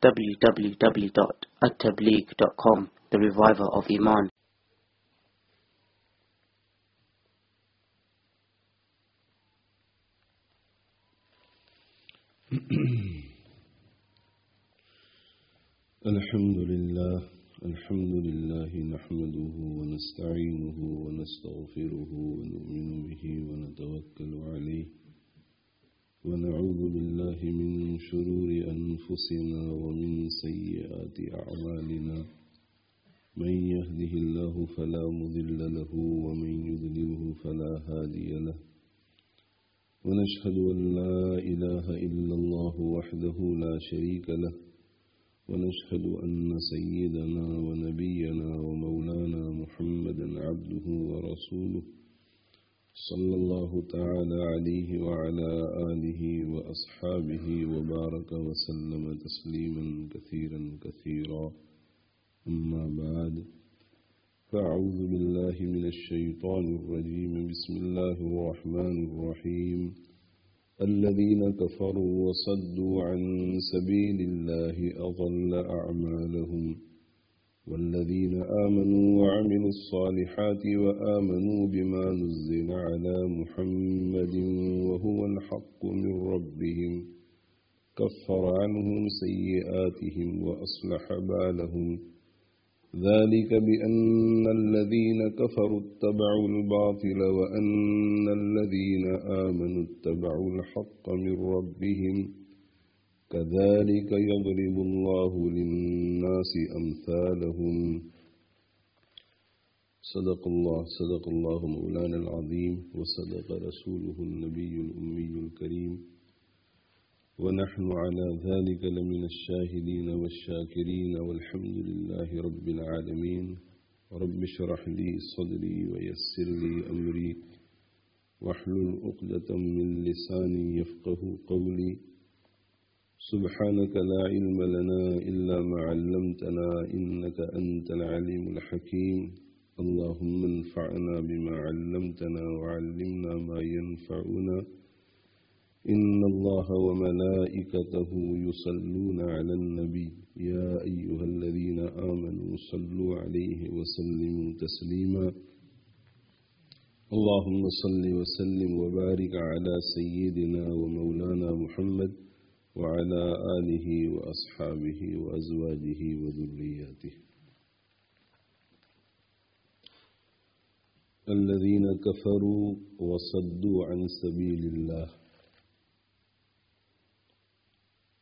www.attableek.com, the reviver of Iman. الحمد لله نحمده ونستعينه ونستغفره ونؤمن به ونتوكل عليه ونعوذ بالله من شرور أنفسنا ومن سيئات أعمالنا من يهده الله فلا مضل له ومن يضلله فلا هادي له ونشهد أن لا إله إلا الله وحده لا شريك له ونشهد أن سيدنا ونبينا ومولانا محمدا عبده ورسوله صلى الله تعالى عليه وعلى آله وأصحابه وبارك وسلم تسليما كثيرا أما بعد فأعوذ بالله من الشيطان الرجيم بسم الله الرحمن الرحيم الذين كفروا وصدوا عن سبيل الله أضل أعمالهم والذين آمنوا وعملوا الصالحات وآمنوا بما نزل على محمد وهو الحق من ربهم كفر عنهم سيئاتهم وأصلح بالهم ذلك بأن الذين كفروا اتبعوا الباطل وأن الذين آمنوا اتبعوا الحق من ربهم كذلك يضرب الله للناس أمثالهم صدق الله مولانا العظيم وصدق رسوله النبي الأمي الكريم ونحن على ذلك لمن الشاهدين والشاكرين والحمد لله رب العالمين رب اشرح لي صدري ويسر لي أمري واحلل عقدة من لساني يفقه قولي سبحانك لا علم لنا إلا ما علمتنا إنك أنت العليم الحكيم اللهم انفعنا بما علمتنا وعلمنا ما ينفعنا إن الله وملائكته يصلون على النبي يا أيها الذين آمنوا صلوا عليه وسلموا تسليما اللهم صل وسلم وبارك على سيدنا ومولانا محمد وعلى آله وأصحابه وأزواجه وذرياته الذين كفروا وصدوا عن سبيل الله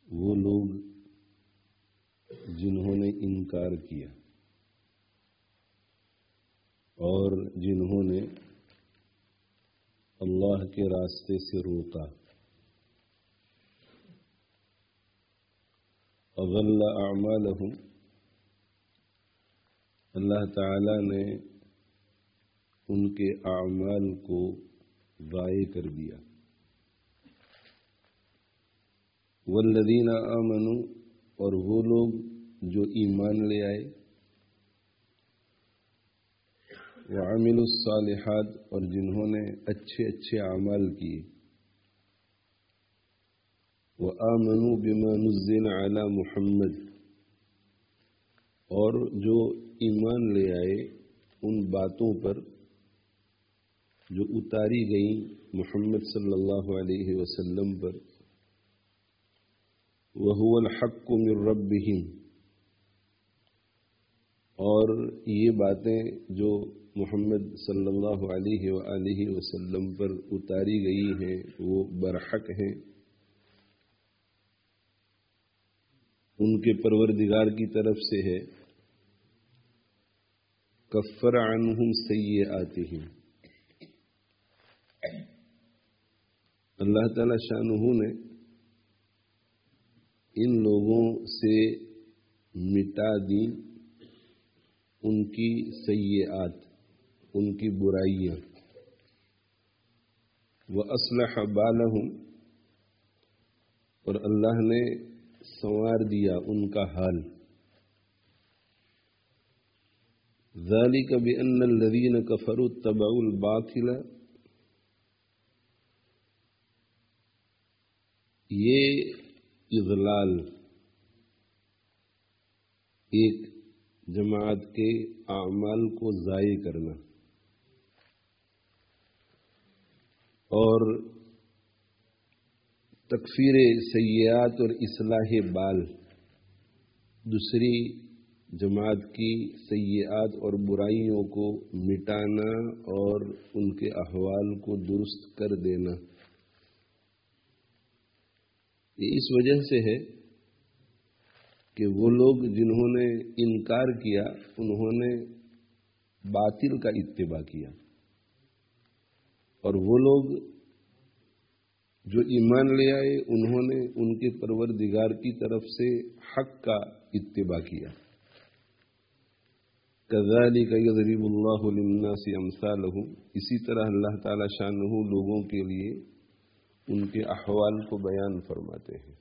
وہ لوگ جنہوں نے انکار کیا اور جنہوں نے اللہ کے راستے سے روکا اضل اعمالہم اللہ تعالی نے ان کے اعمال کو ضائع کر دیا والذین آمنوا اور وہ لوگ جو ایمان لے آئے وعملوا الصالحات اور جنہوں نے اچھے اعمال کیے وآمنوا بما نزل علی محمد اور جو ایمان لے آئے ان باتوں پر جو اتاری گئیں محمد صلی اللہ علیہ وسلم پر وَهُوَ الْحَقُّ مِنْ رَبِّهِمْ اور یہ باتیں جو محمد صلی اللہ علیہ وآلہ وسلم پر اتاری گئی ہیں وہ برحق ہیں ان کے پروردگار کی طرف سے ہے کفر عنہم سیئاتہم اللہ تعالی شانہ نے ان لوگوں سے مٹا دی ان کی سیئات ان کی برائیاں وَأَصْلَحَ بَالَهُمْ اور اللہ نے سنوار دیا ان کا حال ذَلِكَ بِأَنَّ الَّذِينَ كَفَرُوا اتَّبَعُوا الْبَاطِلَ یہ اضلال ایک جماعت کے اعمال کو ضائع کرنا اور تکفیر سیئات اور اصلاح بال دوسری جماعت کی سیئات اور برائیوں کو مٹانا اور ان کے احوال کو درست کر دینا. یہ اس وجہ سے ہے کہ وہ لوگ جنہوں نے انکار کیا انہوں نے باطل کا اتباع کیا، اور وہ لوگ جو ایمان لے آئے انہوں نے ان کے پروردگار کی طرف سے حق کا اتباع کیا. كذلك يضرب الله للناس امثالهم، اسی طرح اللہ تعالی شانہ لوگوں کے لیے ان کے احوال کو بیان فرماتے ہیں.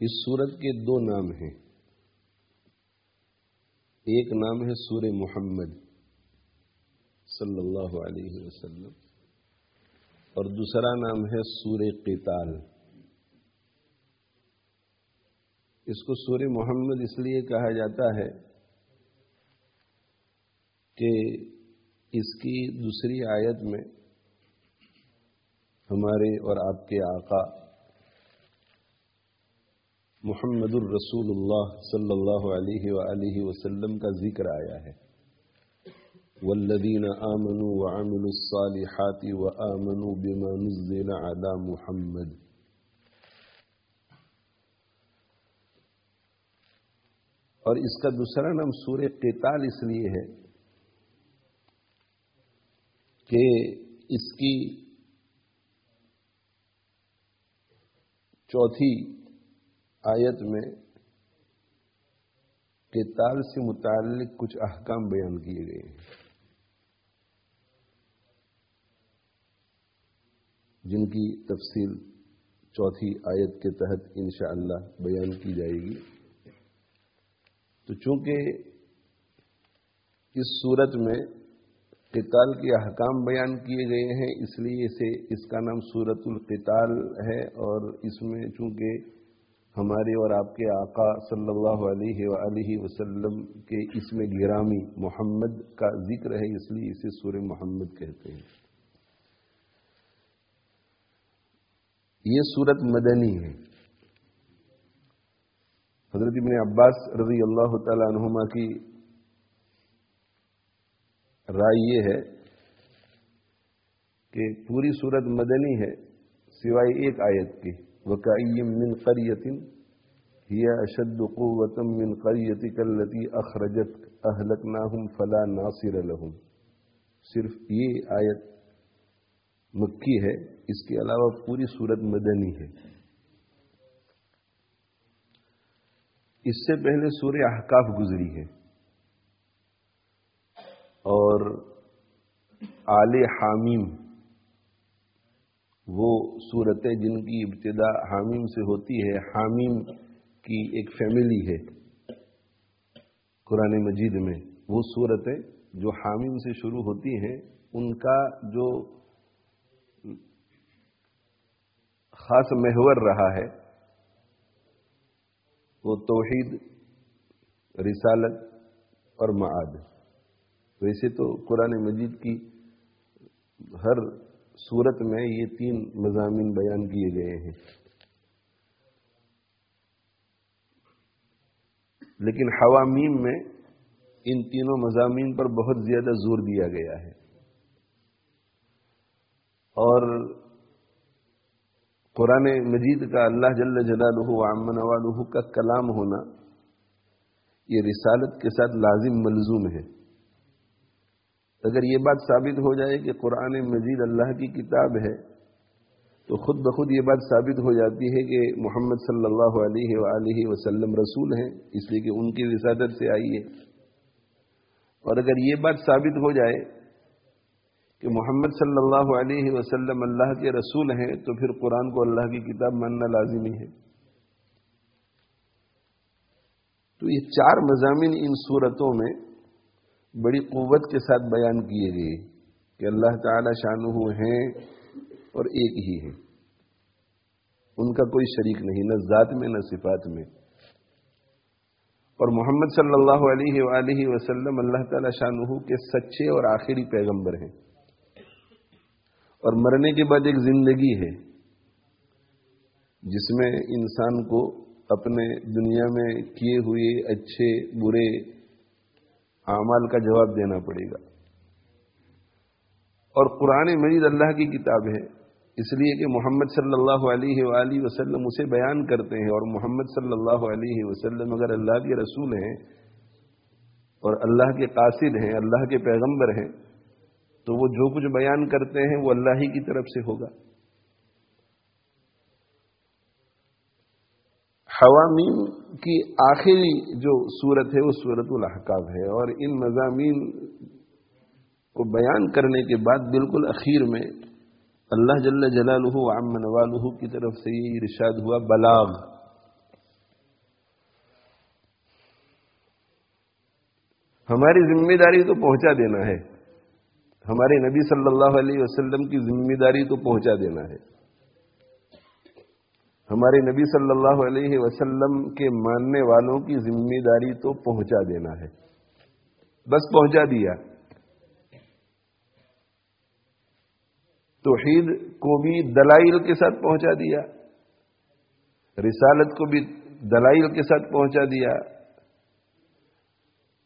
اس سورت کے دو نام ہیں. ایک نام ہے سورہ محمد صلی اللہ علیہ وسلم، اور دوسرا نام ہے سورہ قتال. اس کو سورہ محمد اس لیے کہا جاتا ہے کہ اس کی دوسری آیت میں ہمارے اور آپ کے آقا محمد الرسول اللہ صلی اللہ علیہ وآلہ وسلم کا ذکر آیا ہے. والذین آمنوا وعملوا الصالحات وآمنوا بما نزل على محمد. اور اس کا دوسرا نام سورہ قتال اس لیے ہے کہ اس کی چوتھی آیت میں قتال سے متعلق کچھ احکام بیان کیے گئے ہیں جن کی تفصیل چوتھی آیت کے تحت انشاءاللہ بیان کی جائے گی. تو چونکہ اس صورت میں قتال کے احکام بیان کیے گئے ہیں اس لیے اس کا نام سورۃ القتال ہے، اور اس میں چونکہ ہمارے اور آپ کے آقا صلی اللہ علیہ وآلہ وسلم کے اسم گرامی محمد کا ذکر ہے اس لیے اسے سورہ محمد کہتے ہیں. یہ سورت مدنی ہے. حضرت ابن عباس رضی اللہ تعالی عنہما کی رائے یہ ہے کہ پوری سورت مدنی ہے سوائے ایک آیت کی، وَكَأَيٍّ مِّن قَرْيَةٍ هِيَ أَشَدُّ قُوَّةً مِّن قَرْيَتِكَ الَّتِي أَخْرَجَتْكَ أَهْلَكْنَاهُمْ فَلَا نَاصِرَ لَهُمْ. صرف یہ آیت مکی ہے، اس کے علاوہ پوری سورت مدنی ہے. اس سے پہلے سورہ احقاف گزری ہے، اور آل حامیم وہ صورتیں جن کی ابتدا حامیم سے ہوتی ہے. حامیم کی ایک فیملی ہے قرآن مجید میں. وہ صورتیں جو حامیم سے شروع ہوتی ہیں ان کا جو خاص محور رہا ہے وہ توحید، رسالت اور معاد. ویسے تو قرآن مجید کی ہر سورت میں یہ تین مضامین بیان کیے گئے ہیں، لیکن حوامیم میں ان تینوں مضامین پر بہت زیادہ زور دیا گیا ہے. اور قرآن مجید کا اللہ جل جلالہ وعم نوالہ کا کلام ہونا یہ رسالت کے ساتھ لازم ملزوم ہے. اگر یہ بات ثابت ہو جائے کہ قرآن مجید اللہ کی کتاب ہے تو خود بخود یہ بات ثابت ہو جاتی ہے کہ محمد صلی اللہ علیہ وآلہ وسلم رسول ہیں، اس لیے کہ ان کی رسالت سے آئی ہے. اور اگر یہ بات ثابت ہو جائے کہ محمد صلی اللہ علیہ وسلم اللہ کے رسول ہیں تو پھر قرآن کو اللہ کی کتاب ماننا لازمی ہے. تو یہ چار مضامین ان صورتوں میں بڑی قوت کے ساتھ بیان کیے گئے کہ اللہ تعالی شانہ ہیں اور ایک ہی ہیں. ان کا کوئی شریک نہیں، نہ ذات میں نہ صفات میں۔ اور محمد صلی اللہ علیہ وآلہ وسلم اللہ تعالی شانہ کے سچے اور آخری پیغمبر ہیں۔ اور مرنے کے بعد ایک زندگی ہے جس میں انسان کو اپنے دنیا میں کیے ہوئے اچھے برے اعمال کا جواب دینا پڑے گا۔ اور قرآن مجید اللہ کی کتاب ہے، اس لیے کہ محمد صلی اللہ علیہ وآلہ وسلم اسے بیان کرتے ہیں، اور محمد صلی اللہ علیہ وسلم اگر اللہ کے رسول ہیں اور اللہ کے قاصد ہیں، اللہ کے پیغمبر ہیں، تو وہ جو کچھ بیان کرتے ہیں وہ اللہ ہی کی طرف سے ہوگا۔ حوامیم کی آخری جو صورت ہے وہ سورۃ الاحقاف ہے، اور ان مضامین کو بیان کرنے کے بعد بالکل اخیر میں اللہ جل جلالہ وعم نوالہ کی طرف سے یہ ارشاد ہوا بلاغ۔ ہماری ذمہ داری تو پہنچا دینا ہے، ہمارے نبی صلی اللہ علیہ وسلم کی ذمہ داری تو پہنچا دینا ہے، ہمارے نبی صلی اللہ علیہ وسلم کے ماننے والوں کی ذمہ داری تو پہنچا دینا ہے، بس پہنچا دیا۔ توحید کو بھی دلائل کے ساتھ پہنچا دیا، رسالت کو بھی دلائل کے ساتھ پہنچا دیا،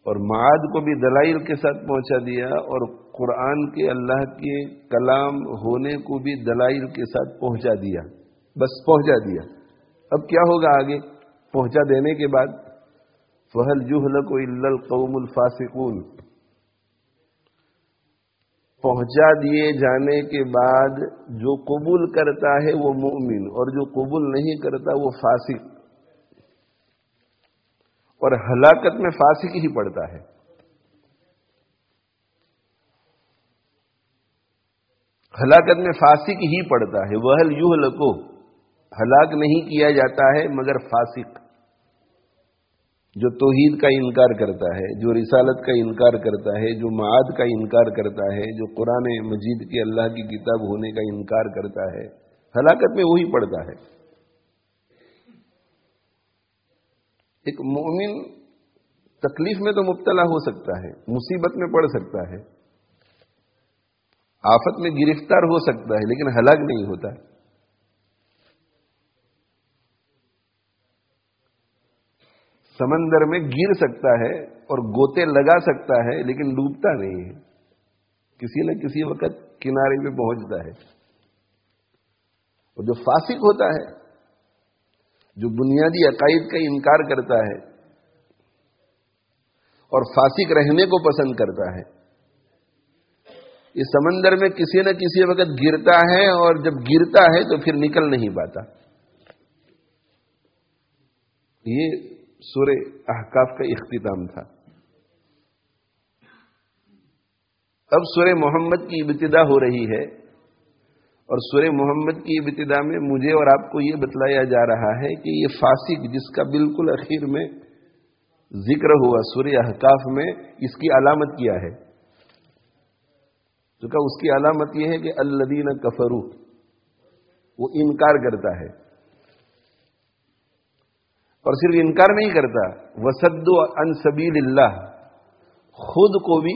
اور معاد کو بھی دلائل کے ساتھ پہنچا دیا، اور قرآن کے اللہ کے کلام ہونے کو بھی دلائل کے ساتھ پہنچا دیا، بس پہنچا دیا۔ اب کیا ہوگا آگے پہنچا دینے کے بعد؟ فَهَلْ يُهْلَكُ إِلَّا الْقَوْمُ الْفَاسِقُونَ، پہنچا دیے جانے کے بعد جو قبول کرتا ہے وہ مومن، اور جو قبول نہیں کرتا وہ فاسق، اور ہلاکت میں فاسق ہی پڑتا ہے۔ ہلاکت میں فاسق ہی پڑتا ہے۔ وَهَلْ يُهْلَكُ، ہلاک نہیں کیا جاتا ہے مگر فاسق، جو توحید کا انکار کرتا ہے، جو رسالت کا انکار کرتا ہے، جو معاد کا انکار کرتا ہے، جو قرآن مجید کے اللہ کی کتاب ہونے کا انکار کرتا ہے، ہلاکت میں وہی پڑتا ہے۔ ایک مومن تکلیف میں تو مبتلا ہو سکتا ہے، مصیبت میں پڑ سکتا ہے، آفت میں گرفتار ہو سکتا ہے، لیکن ہلاک نہیں ہوتا۔ سمندر میں گر سکتا ہے اور گوتے لگا سکتا ہے، لیکن ڈوبتا نہیں ہے، کسی نہ کسی وقت کنارے پہ پہنچتا ہے۔ اور جو فاسق ہوتا ہے، جو بنیادی عقائد کا انکار کرتا ہے اور فاسق رہنے کو پسند کرتا ہے، اس سمندر میں کسی نہ کسی وقت گرتا ہے، اور جب گرتا ہے تو پھر نکل نہیں پاتا۔ یہ سورہ احقاف کا اختتام تھا۔ اب سورہ محمد کی ابتدا ہو رہی ہے، اور سورہ محمد کی ابتدا میں مجھے اور آپ کو یہ بتلایا جا رہا ہے کہ یہ فاسق جس کا بالکل اخیر میں ذکر ہوا سورہ احقاف میں، اس کی علامت کیا ہے؟ تو کہا اس کی علامت یہ ہے کہ الذین کفروا، وہ انکار کرتا ہے، اور صرف انکار نہیں کرتا، وصدوا عن سبیل اللہ، خود کو بھی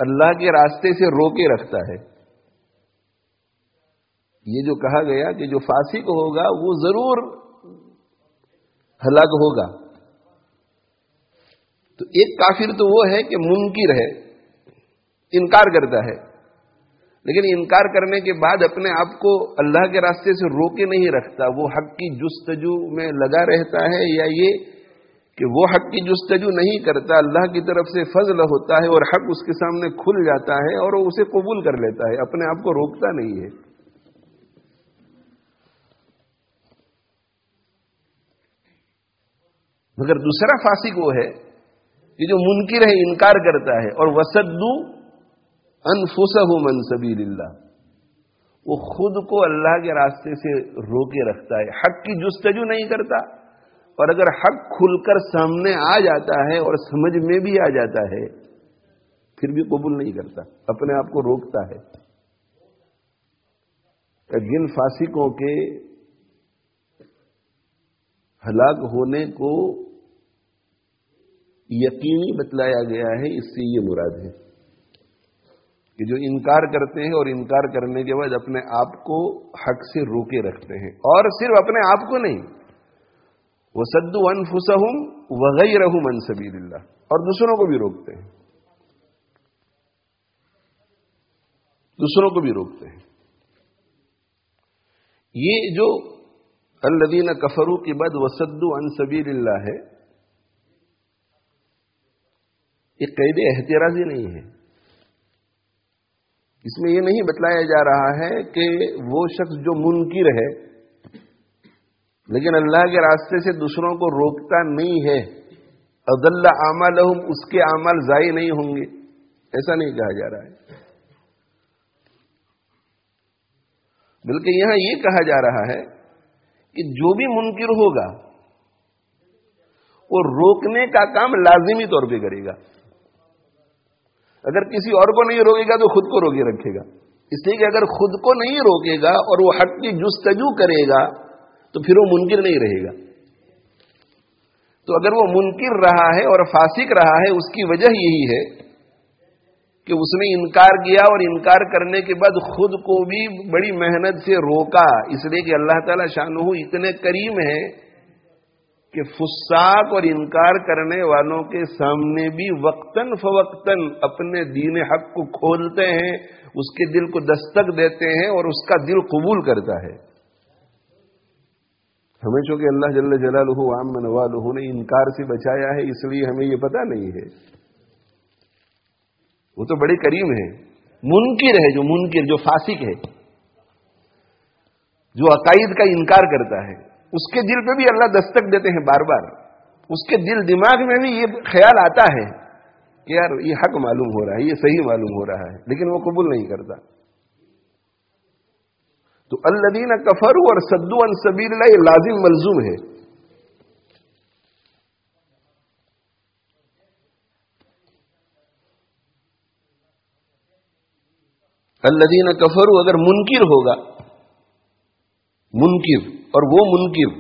اللہ کے راستے سے روکے رکھتا ہے۔ یہ جو کہا گیا کہ جو فاسق ہوگا وہ ضرور ہلاک ہوگا، تو ایک کافر تو وہ ہے کہ منکر ہے، انکار کرتا ہے، لیکن انکار کرنے کے بعد اپنے آپ کو اللہ کے راستے سے روکے نہیں رکھتا، وہ حق کی جستجو میں لگا رہتا ہے، یا یہ کہ وہ حق کی جستجو نہیں کرتا، اللہ کی طرف سے فضل ہوتا ہے اور حق اس کے سامنے کھل جاتا ہے اور وہ اسے قبول کر لیتا ہے، اپنے آپ کو روکتا نہیں ہے۔ مگر دوسرا فاسق وہ ہے کہ جو منکر ہے، انکار کرتا ہے، اور وصدوا انفسهم عن سبیل اللہ، وہ خود کو اللہ کے راستے سے روکے رکھتا ہے، حق کی جستجو نہیں کرتا، اور اگر حق کھل کر سامنے آ جاتا ہے اور سمجھ میں بھی آ جاتا ہے پھر بھی قبول نہیں کرتا، اپنے آپ کو روکتا ہے۔ جن فاسقوں کے ہلاک ہونے کو یقینی بتلایا گیا ہے، اس سے یہ مراد ہے کہ جو انکار کرتے ہیں اور انکار کرنے کے بعد اپنے آپ کو حق سے روکے رکھتے ہیں، اور صرف اپنے آپ کو نہیں، وَصَدُّوا أَنفُسَهُمْ وَغَيْرَهُمْ عَنْ سَبِيلِ اللَّهِ، اور دوسروں کو بھی روکتے ہیں، دوسروں کو بھی روکتے ہیں۔ یہ جو الذین کفروا کے بعد وَصَدُّوا عَنْ سَبِيلِ اللَّهِ ہے، یہ قید احترازی نہیں ہے، اس میں یہ نہیں بتلایا جا رہا ہے کہ وہ شخص جو منکر ہے لیکن اللہ کے راستے سے دوسروں کو روکتا نہیں ہے، اضل اعمالہم، اس کے اعمال ضائع نہیں ہوں گے، ایسا نہیں کہا جا رہا ہے، بلکہ یہاں یہ کہا جا رہا ہے کہ جو بھی منکر ہوگا وہ روکنے کا کام لازمی طور پہ کرے گا، اگر کسی اور کو نہیں روکے گا تو خود کو روکے رکھے گا، اس لیے کہ اگر خود کو نہیں روکے گا اور وہ حق کی جستجو کرے گا تو پھر وہ منکر نہیں رہے گا۔ تو اگر وہ منکر رہا ہے اور فاسق رہا ہے، اس کی وجہ یہی ہے کہ اس نے انکار کیا، اور انکار کرنے کے بعد خود کو بھی بڑی محنت سے روکا، اس لیے کہ اللہ تعالی شانہ اتنے کریم ہے کہ فساق اور انکار کرنے والوں کے سامنے بھی وقتاً فوقتاً اپنے دین حق کو کھولتے ہیں، اس کے دل کو دستک دیتے ہیں اور اس کا دل قبول کرتا ہے۔ ہمیں چونکہ اللہ جل جلالہ وعم نوالہ نے انکار سے بچایا ہے، اس لیے ہمیں یہ پتہ نہیں ہے، وہ تو بڑے کریم ہے۔ منکر ہے، جو منکر، جو فاسق ہے، جو عقائد کا انکار کرتا ہے، اس کے دل پہ بھی اللہ دستک دیتے ہیں بار بار، اس کے دل دماغ میں بھی یہ خیال آتا ہے کہ یار یہ حق معلوم ہو رہا ہے، یہ صحیح معلوم ہو رہا ہے، لیکن وہ قبول نہیں کرتا۔ تو الذین کفروا اور صدوا عن سبیل اللہ یہ لازم ملزوم ہے۔ الذین کفروا اگر منکر ہوگا، منکر، اور وہ منکر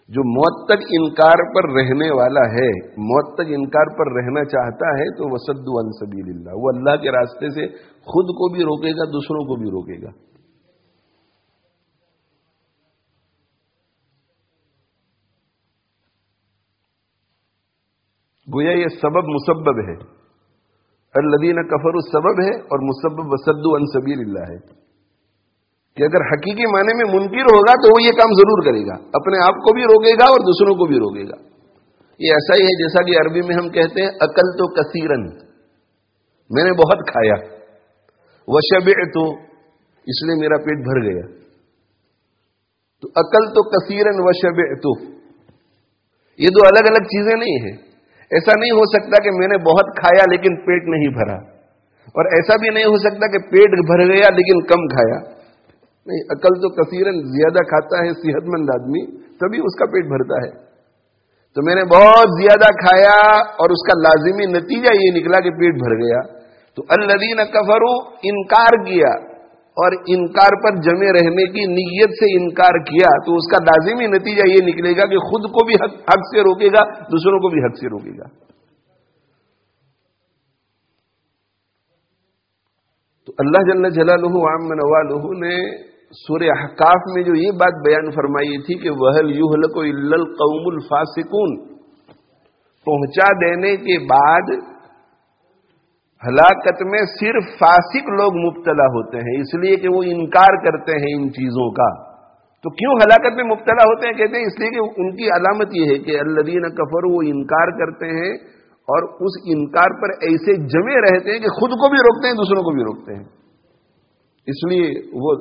جو موت تک انکار پر رہنے والا ہے، موت تک انکار پر رہنا چاہتا ہے، تو وصدوا عن سبیل اللہ، وہ اللہ کے راستے سے خود کو بھی روکے گا، دوسروں کو بھی روکے گا۔ گویا یہ سبب مسبب ہے، الذین کفروا سبب ہے اور مسبب وصدوا عن سبیل اللہ ہے، کہ اگر حقیقی معنی میں منکر ہوگا تو وہ یہ کام ضرور کرے گا، اپنے آپ کو بھی روکے گا اور دوسروں کو بھی روکے گا۔ یہ ایسا ہی ہے جیسا کہ عربی میں ہم کہتے ہیں اکلت کثیرن، میں نے بہت کھایا، وشبعت، اس لیے میرا پیٹ بھر گیا۔ تو اکلت کثیرن وشبعت، یہ دو الگ الگ چیزیں نہیں ہیں۔ ایسا نہیں ہو سکتا کہ میں نے بہت کھایا لیکن پیٹ نہیں بھرا، اور ایسا بھی نہیں ہو سکتا کہ پیٹ بھر گیا لیکن کم کھایا، نہیں، عقل تو کثیرن، زیادہ کھاتا ہے صحت مند آدمی تبھی اس کا پیٹ بھرتا ہے۔ تو میں نے بہت زیادہ کھایا اور اس کا لازمی نتیجہ یہ نکلا کہ پیٹ بھر گیا۔ تو الذین کفروا انکار کیا اور انکار پر جمے رہنے کی نیت سے انکار کیا، تو اس کا لازمی نتیجہ یہ نکلے گا کہ خود کو بھی حق سے روکے گا، دوسروں کو بھی حق سے روکے گا۔ تو اللہ جل جلالہ وعم نوالہ نے سورہ احقاف میں جو یہ بات بیان فرمائی تھی کہ وَهَلْ يُهْلَكُ إِلَّا الْقَوْمُ الْفَاسِقُونَ، پہنچا دینے کے بعد ہلاکت میں صرف فاسق لوگ مبتلا ہوتے ہیں، اس لیے کہ وہ انکار کرتے ہیں ان چیزوں کا۔ تو کیوں ہلاکت میں مبتلا ہوتے ہیں؟ کہتے ہیں اس لیے کہ ان کی علامت یہ ہے کہ الذین کفروا، وہ انکار کرتے ہیں اور اس انکار پر ایسے جمے رہتے ہیں کہ خود کو بھی روکتے ہیں، دوسروں کو بھی روکتے ہیں، اس لیے وہ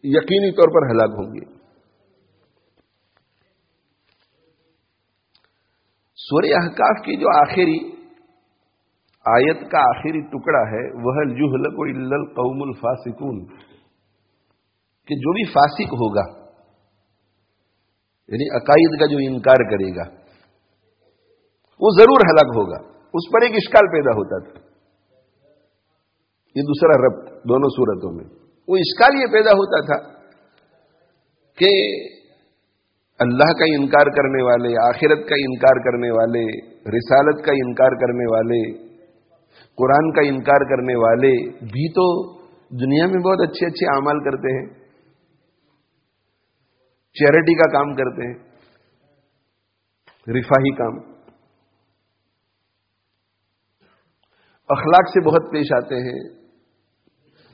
یقینی طور پر ہلاک ہوں گے۔ سورہ احقاف کی جو آخری آیت کا آخری ٹکڑا ہے وَهَلْ يُهْلَكُ إِلَّا الْقَوْمُ الْفَاسِقُونَ، کہ جو بھی فاسق ہوگا، یعنی عقائد کا جو انکار کرے گا، وہ ضرور ہلاک ہوگا۔ اس پر ایک اشکال پیدا ہوتا تھا، یہ دوسرا ربط دونوں صورتوں میں، وہ اشکال یہ پیدا ہوتا تھا کہ اللہ کا انکار کرنے والے، آخرت کا انکار کرنے والے، رسالت کا انکار کرنے والے، قرآن کا انکار کرنے والے بھی تو دنیا میں بہت اچھے اچھے اعمال کرتے ہیں، چیریٹی کا کام کرتے ہیں، رفاہی کام، اخلاق سے بہت پیش آتے ہیں،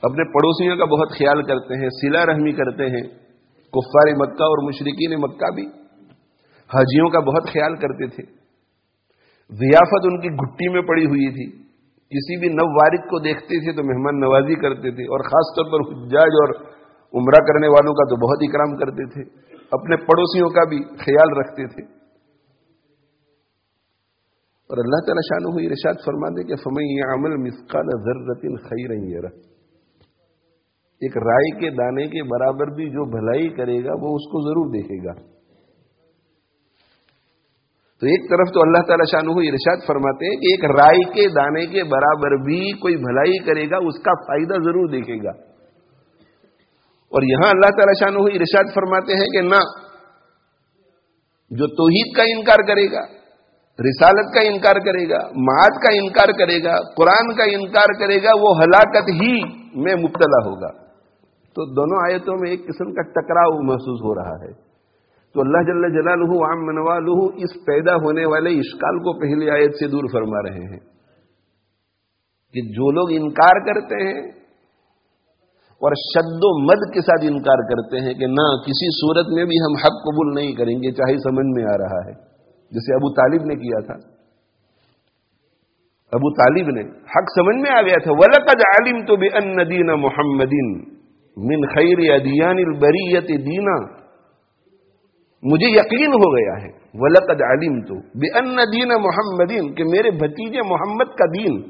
اپنے پڑوسیوں کا بہت خیال کرتے ہیں، صلہ رحمی کرتے ہیں۔ کفار مکہ اور مشرکین مکہ بھی حاجیوں کا بہت خیال کرتے تھے، ضیافت ان کی گھٹی میں پڑی ہوئی تھی، کسی بھی نووارد کو دیکھتے تھے تو مہمان نوازی کرتے تھے، اور خاص طور پر حجاج اور عمرہ کرنے والوں کا تو بہت اکرام کرتے تھے، اپنے پڑوسیوں کا بھی خیال رکھتے تھے۔ اور اللہ تعالیٰ شانہ ارشاد فرماتے کہ فَمَن يَعْمَلْ مِثْقَالَ ذَرَّةٍ خَيْرًا يَرَهُ، ایک رائی کے دانے کے برابر بھی جو بھلائی کرے گا وہ اس کو ضرور دیکھے گا۔ تو ایک طرف تو اللہ تعالیٰ شانہ ارشاد فرماتے ہیں کہ ایک رائی کے دانے کے برابر بھی کوئی بھلائی کرے گا اس کا فائدہ ضرور دیکھے گا، اور یہاں اللہ تعالیٰ شانہ ارشاد فرماتے ہیں کہ نہ، جو توحید کا انکار کرے گا، رسالت کا انکار کرے گا، معاد کا انکار کرے گا، قرآن کا انکار کرے گا، وہ ہلاکت ہی میں مبتلا ہوگا۔ تو دونوں آیتوں میں ایک قسم کا ٹکراؤ محسوس ہو رہا ہے۔ تو اللہ جل جلالہ وعم نوالہ اس پیدا ہونے والے اشکال کو پہلی آیت سے دور فرما رہے ہیں کہ جو لوگ انکار کرتے ہیں اور شد و مد کے ساتھ انکار کرتے ہیں کہ نہ، کسی صورت میں بھی ہم حق قبول نہیں کریں گے چاہے سمجھ میں آ رہا ہے، جیسے ابو طالب نے کیا تھا۔ ابو طالب نے حق سمجھ میں آ گیا تھا، وَلَقَدْ عَلِمْتُ بِأَنَّ دِينَ مُحَمَّدٍ مِنْ خَيْرِ أَدْيَانِ الْبَرِيَّةِ دِينًا، مجھے یقین ہو گیا ہے، وَلَقَدْ عَلِمْتُ بِأَنَّ دِينَ مُحَمَّدٍ کہ میرے بھتیجے محمد کا دین،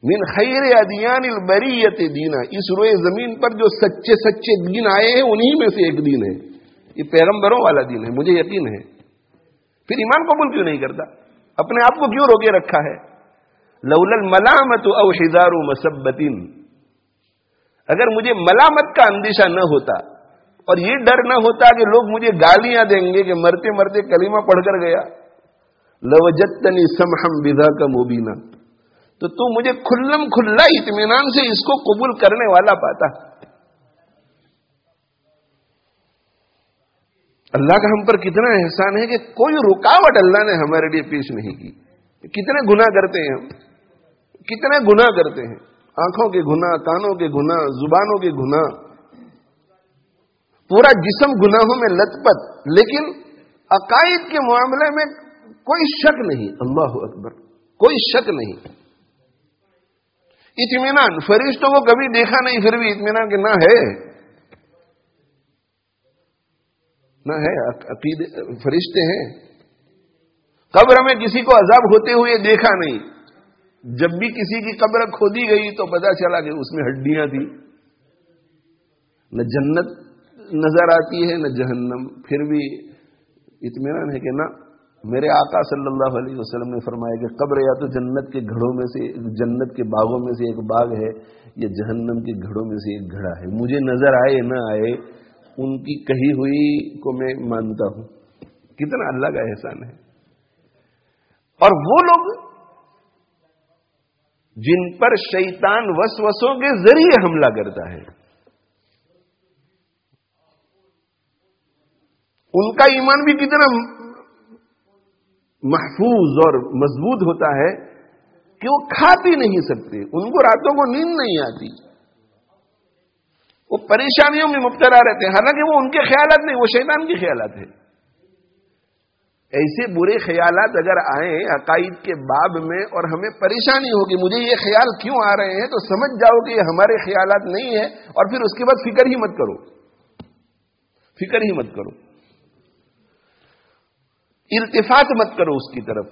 من خیر ادیان البریت دینا، اس روئے زمین پر جو سچے سچے دین آئے ہیں انہی میں سے ایک دین ہے، یہ پیغمبروں والا دین ہے، مجھے یقین ہے۔ پھر ایمان قبول کیوں نہیں کرتا؟ اپنے آپ کو کیوں روکے رکھا ہے؟ لولا الملامت او حذار مسبت، اگر مجھے ملامت کا اندیشہ نہ ہوتا اور یہ ڈر نہ ہوتا کہ لوگ مجھے گالیاں دیں گے کہ مرتے مرتے کلمہ پڑھ کر گیا، لوجدتنی سمحا بذاک مبینا، تو مجھے کھلم کھلا اطمینان سے اس کو قبول کرنے والا پاتا۔ اللہ کا ہم پر کتنا احسان ہے کہ کوئی رکاوٹ اللہ نے ہمارے لیے پیش نہیں کی۔ کتنے گناہ کرتے ہیں ہم، کتنے گناہ کرتے ہیں، آنکھوں کے گناہ، کانوں کے گناہ، زبانوں کے گناہ، پورا جسم گناہوں میں لت پت، لیکن عقائد کے معاملے میں کوئی شک نہیں۔ اللہ اکبر، کوئی شک نہیں۔ اطمینان، فرشتوں کو کبھی دیکھا نہیں پھر بھی اطمینان کہ نہ ہے، نہ ہے، عقیدے فرشتے ہیں۔ قبر میں کسی کو عذاب ہوتے ہوئے دیکھا نہیں، جب بھی کسی کی قبر کھودی گئی تو پتا چلا کہ اس میں ہڈیاں تھی۔ نہ جنت نظر آتی ہے نہ جہنم، پھر بھی اطمینان ہے کہ نہ، میرے آقا صلی اللہ علیہ وسلم نے فرمایا کہ قبر یا تو جنت کے گھڑوں میں سے، جنت کے باغوں میں سے ایک باغ ہے، یا جہنم کے گھڑوں میں سے ایک گھڑا ہے، مجھے نظر آئے نہ آئے ان کی کہی ہوئی کو میں مانتا ہوں۔ کتنا اللہ کا احسان ہے۔ اور وہ لوگ جن پر شیطان وسوسوں کے ذریعے حملہ کرتا ہے، ان کا ایمان بھی کتنا محفوظ اور مضبوط ہوتا ہے کہ وہ کھا پی نہیں سکتے، ان کو راتوں کو نیند نہیں آتی، وہ پریشانیوں میں مبتلا رہتے ہیں، حالانکہ وہ ان کے خیالات نہیں، وہ شیطان کے خیالات ہیں۔ ایسے برے خیالات اگر آئیں عقائد کے باب میں اور ہمیں پریشانی ہوگی مجھے یہ خیال کیوں آ رہے ہیں، تو سمجھ جاؤ کہ یہ ہمارے خیالات نہیں ہیں، اور پھر اس کے بعد فکر ہی مت کرو، فکر ہی مت کرو، التفات مت کرو اس کی طرف۔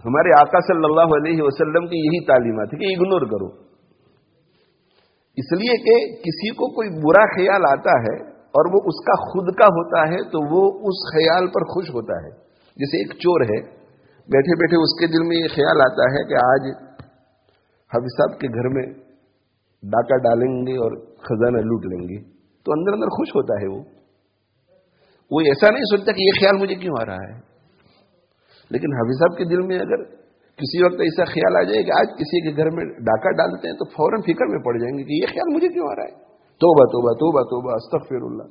ہمارے آقا صلی اللہ علیہ وسلم کی یہی تعلیمات ہے کہ اگنور کرو، اس لیے کہ کسی کو کوئی برا خیال آتا ہے اور وہ اس کا خود کا ہوتا ہے تو وہ اس خیال پر خوش ہوتا ہے۔ جیسے ایک چور ہے، بیٹھے بیٹھے اس کے دل میں یہ خیال آتا ہے کہ آج حافظ صاحب کے گھر میں ڈاکہ ڈالیں گے اور خزانہ لوٹ لیں گے، تو اندر اندر خوش ہوتا ہے وہ، وہ ایسا نہیں سوچتا کہ یہ خیال مجھے کیوں آ رہا ہے. لیکن حافظ صاحب کے دل میں اگر کسی وقت ایسا خیال آ جائے کہ آج کسی کے گھر میں ڈاکہ ڈالتے ہیں تو فوراً فکر میں پڑ جائیں گے کہ یہ خیال مجھے کیوں آ رہا ہے. توبہ توبہ توبہ توبہ استغفر اللہ.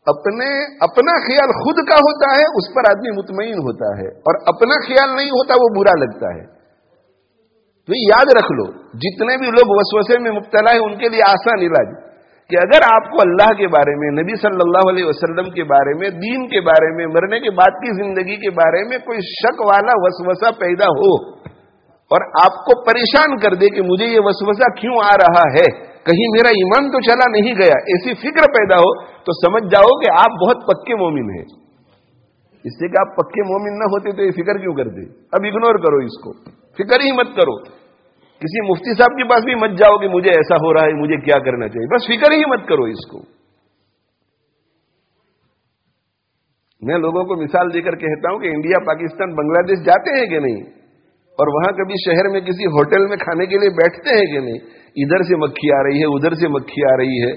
اپنا خیال خود کا ہوتا ہے اس پر آدمی مطمئن ہوتا ہے, اور اپنا خیال نہیں ہوتا وہ برا لگتا ہے. تو یاد رکھ لو, جتنے بھی لوگ وسوسے میں مبتلا ہیں ان کے لیے آسان علاج کہ اگر آپ کو اللہ کے بارے میں, نبی صلی اللہ علیہ وسلم کے بارے میں, دین کے بارے میں, مرنے کے بعد کی زندگی کے بارے میں کوئی شک والا وسوسہ پیدا ہو اور آپ کو پریشان کر دے کہ مجھے یہ وسوسہ کیوں آ رہا ہے, کہیں میرا ایمان تو چلا نہیں گیا, ایسی فکر پیدا ہو تو سمجھ جاؤ کہ آپ بہت پکے مومن ہیں. اس سے کہ آپ پکے مومن نہ ہوتے تو یہ فکر کیوں کرتے. اب اگنور کرو اس کو, فکر ہی مت کرو. کسی مفتی صاحب کے پاس بھی مت جاؤ کہ مجھے ایسا ہو رہا ہے, مجھے کیا کرنا چاہیے, بس فکر ہی مت کرو اس کو. میں لوگوں کو مثال دے کر کہتا ہوں کہ انڈیا, پاکستان, بنگلہ دیش جاتے ہیں کہ نہیں, اور وہاں کبھی شہر میں کسی ہوٹل میں کھانے کے لیے بیٹھتے ہیں کہ نہیں. ادھر سے مکھی آ رہی ہے, ادھر سے مکھی آ رہی ہے,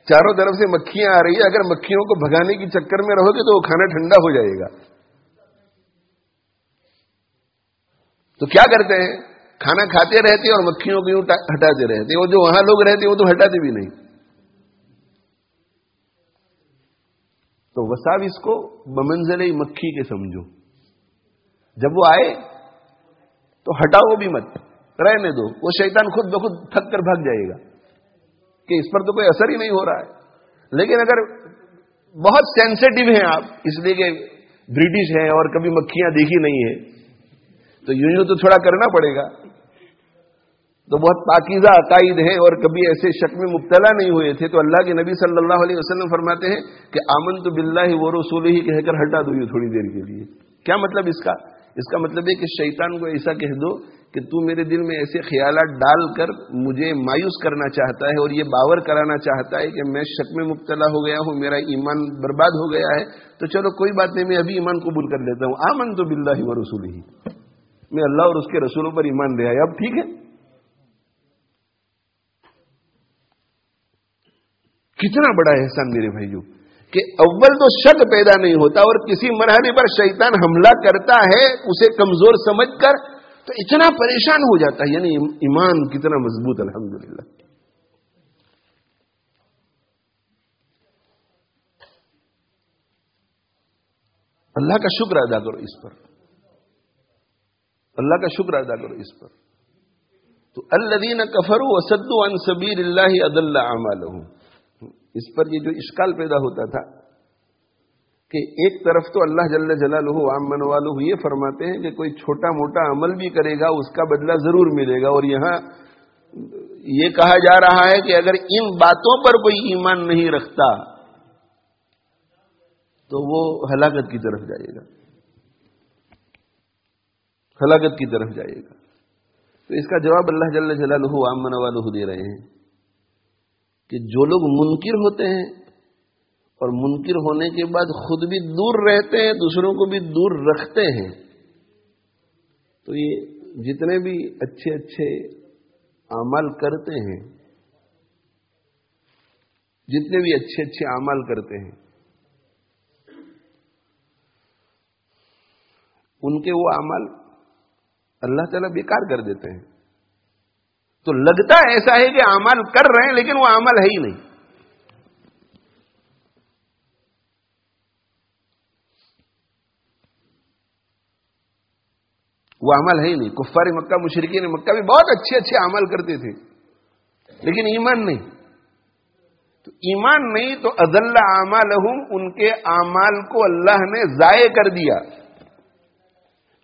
چاروں طرف سے مکھیاں آ رہی ہے. اگر مکھیوں کو بھگانے کی چکر میں رہو گے تو وہ کھانا ٹھنڈا ہو جائے گا. تو کیا کرتے ہیں, کھانا کھاتے رہتے اور مکھیوں کو یوں ہٹاتے رہتے. وہ جو وہاں لوگ رہتے وہ تو ہٹاتے بھی نہیں. تو وساب اس کو بمنزلے مکھی کے سمجھو. جب وہ آئے تو ہٹاؤ بھی مت, رہنے دو. وہ شیطان خود بخود تھک کر بھاگ جائے گا کہ اس پر تو کوئی اثر ہی نہیں ہو رہا ہے. لیکن اگر بہت سینسیٹیو ہیں آپ, اس لیے کہ برٹش ہیں اور کبھی مکھیاں دیکھی نہیں ہے, تو یوں تو تھوڑا کرنا پڑے گا. تو بہت پاکیزہ عقائد ہے اور کبھی ایسے شک میں مبتلا نہیں ہوئے تھے, تو اللہ کے نبی صلی اللہ علیہ وسلم فرماتے ہیں کہ آمنت باللہ ورسولہ کہہ کر ہٹا دو یہ تھوڑی دیر کے لیے. کیا مطلب اس کا؟ اس کا مطلب ہے کہ شیطان کو ایسا کہہ دو کہ تو میرے دل میں ایسے خیالات ڈال کر مجھے مایوس کرنا چاہتا ہے اور یہ باور کرانا چاہتا ہے کہ میں شک میں مبتلا ہو گیا ہوں, میرا ایمان برباد ہو گیا ہے, تو چلو کوئی بات نہیں, میں ابھی ایمان قبول کر لیتا ہوں. آمنت باللہ ورسولہ, میں اللہ اور اس کے رسولوں پر ایمان لے آیا, اب ٹھیک ہے. کتنا بڑا احسان میرے بھائیوں کہ اول تو شک پیدا نہیں ہوتا اور کسی مرحلے پر شیطان حملہ کرتا ہے اسے کمزور سمجھ کر, تو اتنا پریشان ہو جاتا ہے. یعنی ایمان کتنا مضبوط, الحمدللہ. اللہ کا شکر ادا کرو اس پر, اللہ کا شکر ادا کرو اس پر. تو الذین کفروا وصدوا عن سبیل اللہ اضل اعمالهم, اس پر یہ جو اشکال پیدا ہوتا تھا کہ ایک طرف تو اللہ جل جلالہ وعمن والہ یہ فرماتے ہیں کہ کوئی چھوٹا موٹا عمل بھی کرے گا اس کا بدلہ ضرور ملے گا, اور یہاں یہ کہا جا رہا ہے کہ اگر ان باتوں پر کوئی ایمان نہیں رکھتا تو وہ ہلاکت کی طرف جائے گا, ہلاکت کی طرف جائے گا. تو اس کا جواب اللہ جل جلالہ وعمن والہ دے رہے ہیں کہ جو لوگ منکر ہوتے ہیں اور منکر ہونے کے بعد خود بھی دور رہتے ہیں, دوسروں کو بھی دور رکھتے ہیں, تو یہ جتنے بھی اچھے اچھے اعمال کرتے ہیں, جتنے بھی اچھے اچھے اعمال کرتے ہیں, ان کے وہ اعمال اللہ تعالیٰ بیکار کر دیتے ہیں. تو لگتا ایسا ہے کہ اعمال کر رہے ہیں لیکن وہ عمل ہے ہی نہیں. وہ عمل ہے ہی نہیں. کفار مکہ, مشرکین مکہ بھی بہت اچھے اچھے عمل کرتے تھے لیکن ایمان نہیں. تو ایمان نہیں تو اضل اعمالہم, ان کے اعمال کو اللہ نے ضائع کر دیا.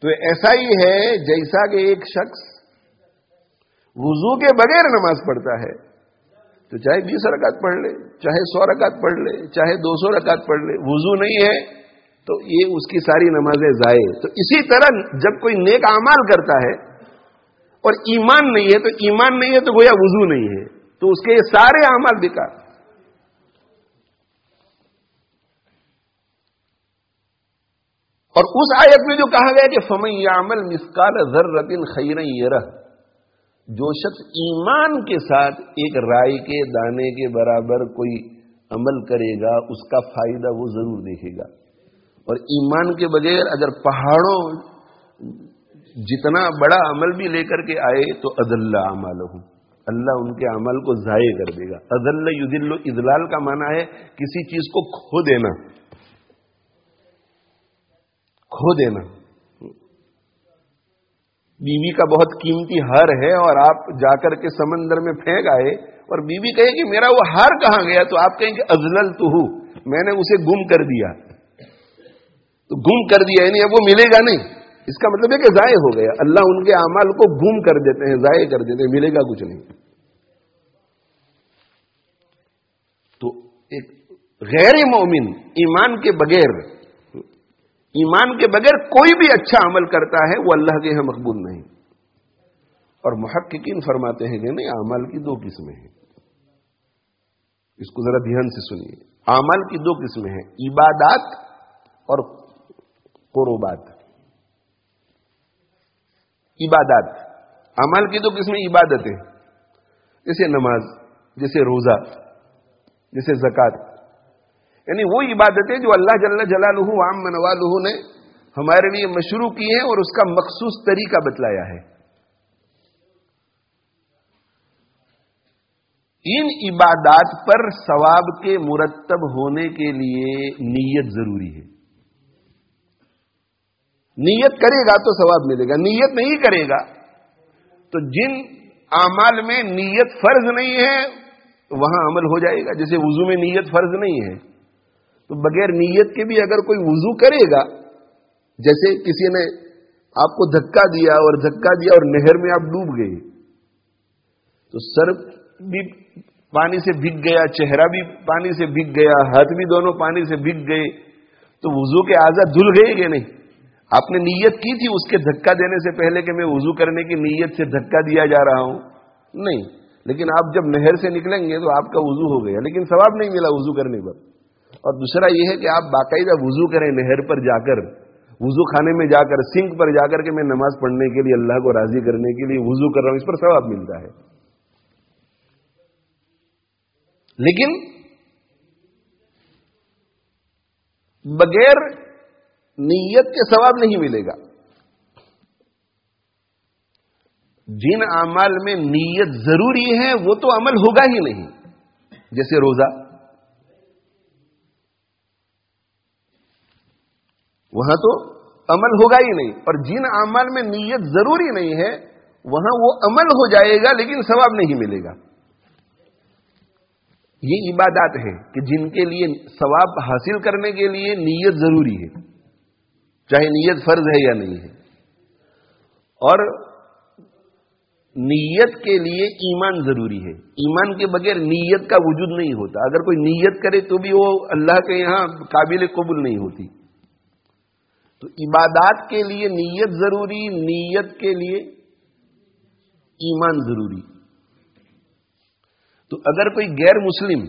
تو ایسا ہی ہے جیسا کہ ایک شخص وضو کے بغیر نماز پڑھتا ہے, تو چاہے 20 رکعت پڑھ لے, چاہے 100 رکعت پڑھ لے, چاہے 200 رکعت پڑھ لے, وضو نہیں ہے تو یہ اس کی ساری نمازیں ضائع. تو اسی طرح جب کوئی نیک اعمال کرتا ہے اور ایمان نہیں ہے, تو ایمان نہیں ہے تو گویا وضو نہیں ہے, تو اس کے یہ سارے اعمال بیکار. اور اس آیت میں جو کہا گیا کہ فَمَن يَعْمَلْ مِثْقَالَ ذَرَّةٍ خَيْرًا يَرَهُ, جو شخص ایمان کے ساتھ ایک رائی کے دانے کے برابر کوئی عمل کرے گا اس کا فائدہ وہ ضرور دیکھے گا. اور ایمان کے بغیر اگر پہاڑوں جتنا بڑا عمل بھی لے کر کے آئے تو اضل اعمالہم، اللہ ان کے عمل کو ضائع کر دے گا. اضل یضل، اضلال کا معنی ہے کسی چیز کو کھو دینا، کھو دینا. بیوی کا بہت قیمتی ہار ہے اور آپ جا کر کے سمندر میں پھینک آئے اور بیوی کہے کہ میرا وہ ہار کہاں گیا، تو آپ کہیں کہ اضللتہ، میں نے اسے گم کر دیا. تو گم کر دیا یعنی اب وہ ملے گا نہیں، اس کا مطلب ہے کہ ضائع ہو گیا. اللہ ان کے اعمال کو گم کر دیتے ہیں، ضائع کر دیتے ہیں، ملے گا کچھ نہیں. تو ایک غیر مومن ایمان کے بغیر کوئی بھی اچھا عمل کرتا ہے وہ اللہ کے یہاں مقبول نہیں. اور محققین فرماتے ہیں کہ نہیں، اعمال کی دو قسمیں ہیں. اس کو ذرا دھیان سے سنیے. اعمال کی دو قسمیں ہیں، عبادات اور قربات. عبادات، اعمال کی دو قسمیں عبادتیں، جیسے نماز، جیسے روزہ، جیسے زکوٰۃ. یعنی وہ عبادتیں جو اللہ جل جلالہ وعم نوالہ نے ہمارے لیے مشروع کی ہیں اور اس کا مخصوص طریقہ بتلایا ہے. ان عبادات پر ثواب کے مرتب ہونے کے لیے نیت ضروری ہے. نیت کرے گا تو ثواب ملے گا، نیت نہیں کرے گا تو جن اعمال میں نیت فرض نہیں ہے وہاں عمل ہو جائے گا. جیسے وضو میں نیت فرض نہیں ہے تو بغیر نیت کے بھی اگر کوئی وضو کرے گا، جیسے کسی نے آپ کو دھکا دیا اور نہر میں آپ ڈوب گئے تو سر بھی پانی سے بھگ گیا، چہرہ بھی پانی سے بھگ گیا، ہاتھ بھی دونوں پانی سے بھگ گئے، تو وضو کے اعضاء دھل گئے کہ نہیں؟ آپ نے نیت کی تھی اس کے دھکا دینے سے پہلے کہ میں وضو کرنے کی نیت سے دھکا دیا جا رہا ہوں؟ نہیں. لیکن آپ جب نہر سے نکلیں گے تو آپ کا وضو ہو گیا، لیکن ثواب نہیں ملا وضو کرنے پر. اور دوسرا یہ ہے کہ آپ باقاعدہ وضو کریں، نہر پر جا کر، وضو خانے میں جا کر، سنک پر جا کر کے میں نماز پڑھنے کے لیے، اللہ کو راضی کرنے کے لیے وضو کر رہا ہوں، اس پر ثواب ملتا ہے. لیکن بغیر نیت کے ثواب نہیں ملے گا. جن اعمال میں نیت ضروری ہے وہ تو عمل ہوگا ہی نہیں، جیسے روزہ، وہاں تو عمل ہوگا ہی نہیں. اور جن اعمال میں نیت ضروری نہیں ہے وہاں وہ عمل ہو جائے گا لیکن ثواب نہیں ملے گا. یہ عبادات ہیں کہ جن کے لیے ثواب حاصل کرنے کے لیے نیت ضروری ہے، چاہے نیت فرض ہے یا نہیں ہے. اور نیت کے لیے ایمان ضروری ہے. ایمان کے بغیر نیت کا وجود نہیں ہوتا. اگر کوئی نیت کرے تو بھی وہ اللہ کے یہاں قابل قبول نہیں ہوتی. تو عبادات کے لیے نیت ضروری، نیت کے لیے ایمان ضروری. تو اگر کوئی غیر مسلم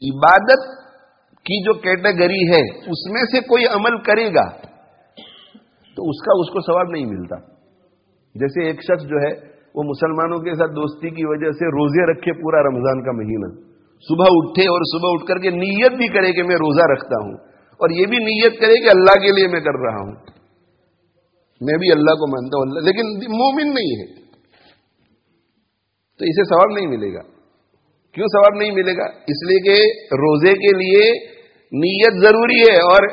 عبادت کی جو کیٹیگری ہے اس میں سے کوئی عمل کرے گا تو اس کو ثواب نہیں ملتا. جیسے ایک شخص جو ہے وہ مسلمانوں کے ساتھ دوستی کی وجہ سے روزے رکھے پورا رمضان کا مہینہ، صبح اٹھے اور صبح اٹھ کر کے نیت بھی کرے کہ میں روزہ رکھتا ہوں، اور یہ بھی نیت کرے کہ اللہ کے لیے میں کر رہا ہوں، میں بھی اللہ کو مانتا ہوں، لیکن مومن نہیں ہے، تو اسے ثواب نہیں ملے گا. کیوں ثواب نہیں ملے گا؟ اس لیے کہ روزے کے لیے نیت ضروری ہے اور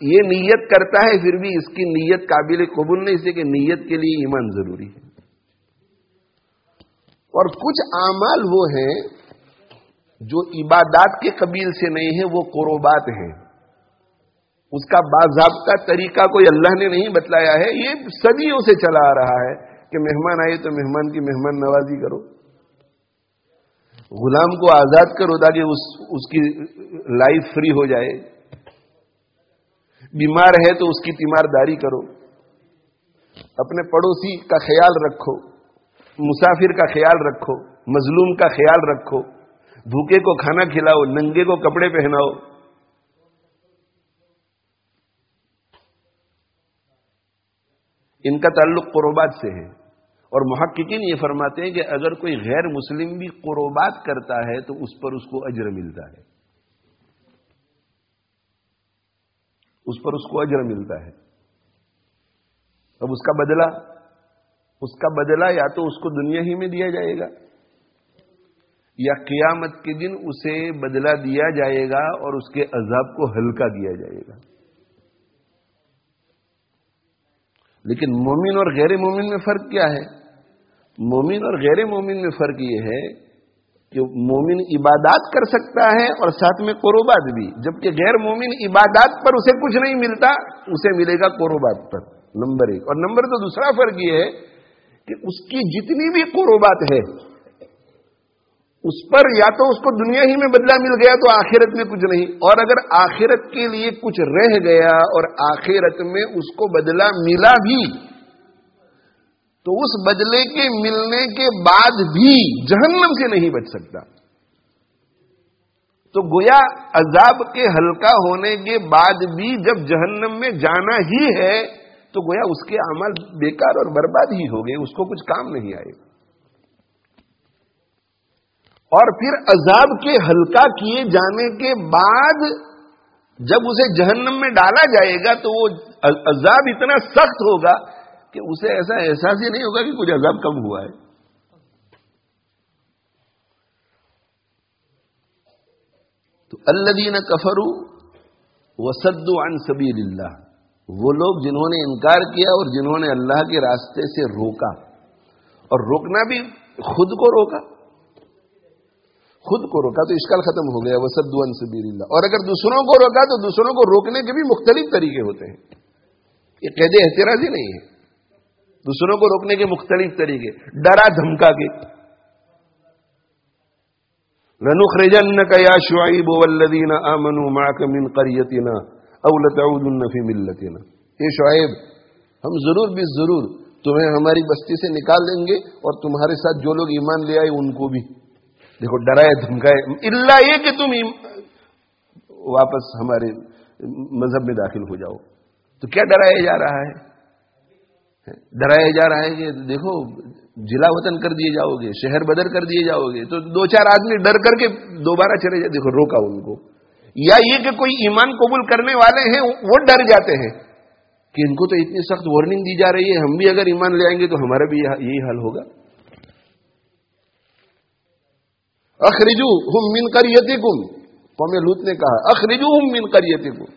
یہ نیت کرتا ہے پھر بھی اس کی نیت قابل قبول نہیں، اس لیے کہ نیت کے لیے ایمان ضروری ہے. اور کچھ اعمال وہ ہیں جو عبادات کے قبیل سے نہیں ہیں، وہ قربات ہیں. اس کا باضابطہ طریقہ کوئی اللہ نے نہیں بتلایا ہے، یہ صدیوں سے چلا آ رہا ہے کہ مہمان آئے تو مہمان کی مہمان نوازی کرو، غلام کو آزاد کرو تاکہ اس کی لائف فری ہو جائے، بیمار ہے تو اس کی تیمارداری کرو، اپنے پڑوسی کا خیال رکھو، مسافر کا خیال رکھو، مظلوم کا خیال رکھو، بھوکے کو کھانا کھلاؤ، ننگے کو کپڑے پہناؤ. ان کا تعلق قربات سے ہے. اور محققین یہ فرماتے ہیں کہ اگر کوئی غیر مسلم بھی قربات کرتا ہے تو اس پر اس کو اجر ملتا ہے، اس پر اس کو اجر ملتا ہے۔ اب اس کا بدلہ یا تو اس کو دنیا ہی میں دیا جائے گا یا قیامت کے دن اسے بدلہ دیا جائے گا اور اس کے عذاب کو ہلکا دیا جائے گا۔ لیکن مومن اور غیر مومن میں فرق کیا ہے؟ مومن اور غیر مومن میں فرق یہ ہے کہ مومن عبادات کر سکتا ہے اور ساتھ میں قربات بھی، جبکہ غیر مومن عبادات پر اسے کچھ نہیں ملتا، اسے ملے گا قربات پر، نمبر 1۔ اور نمبر 2 دوسرا فرق یہ ہے کہ اس کی جتنی بھی قربات ہے اس پر یا تو اس کو دنیا ہی میں بدلہ مل گیا تو آخرت میں کچھ نہیں، اور اگر آخرت کے لیے کچھ رہ گیا اور آخرت میں اس کو بدلہ ملا بھی تو اس بدلے کے ملنے کے بعد بھی جہنم سے نہیں بچ سکتا۔ تو گویا عذاب کے ہلکا ہونے کے بعد بھی جب جہنم میں جانا ہی ہے تو گویا اس کے اعمال بیکار اور برباد ہی ہو گئے، اس کو کچھ کام نہیں آئے۔ اور پھر عذاب کے ہلکا کیے جانے کے بعد جب اسے جہنم میں ڈالا جائے گا تو وہ عذاب اتنا سخت ہوگا کہ اسے ایسا احساس ہی نہیں ہوگا کہ کچھ عذاب کم ہوا ہے۔ تو الذین کفروا وصدوا عن سبیل اللہ، وہ لوگ جنہوں نے انکار کیا اور جنہوں نے اللہ کے راستے سے روکا، اور روکنا بھی خود کو روکا تو اشکال ختم ہو گیا، وصدوا عن سبیل اللہ۔ اور اگر دوسروں کو روکا تو دوسروں کو روکنے کے بھی مختلف طریقے ہوتے ہیں، یہ قید احتراز ہی نہیں ہے، دوسروں کو روکنے کے مختلف طریقے، ڈرا دھمکا کے، لَنُخْرِجَنَّكَ يَا شُعَيْبُ وَالَّذِينَ آمَنُوا مَعَكَ مِنْ قَرْيَتِنَا أَوْ لَتَعُودُنَّ فِي مِلَّتِنَا، اے شعیب ہم ضرور بھی ضرور تمہیں ہماری بستی سے نکال دیں گے اور تمہارے ساتھ جو لوگ ایمان لے آئے ان کو بھی۔ دیکھو ڈرائے دھمکائے، اللہ یہ کہ تم واپس ہمارے مذہب میں داخل ہو جاؤ۔ تو کیا ڈرایا جا رہا ہے؟ ڈرایا جا رہا ہے کہ دیکھو جلا وطن کر دیے جاؤ گے، شہر بدر کر دیے جاؤ گے، تو 2-4 آدمی ڈر کر کے دوبارہ چلے جائے، دیکھو روکا ان کو۔ یا یہ کہ کوئی ایمان قبول کرنے والے ہیں وہ ڈر جاتے ہیں کہ ان کو تو اتنی سخت وارننگ دی جا رہی ہے، ہم بھی اگر ایمان لے آئیں گے تو ہمارا بھی یہی حال ہوگا۔ اخرجوہم من قریتکم، قوم لوط نے کہا اخرجوہم من قریتکم،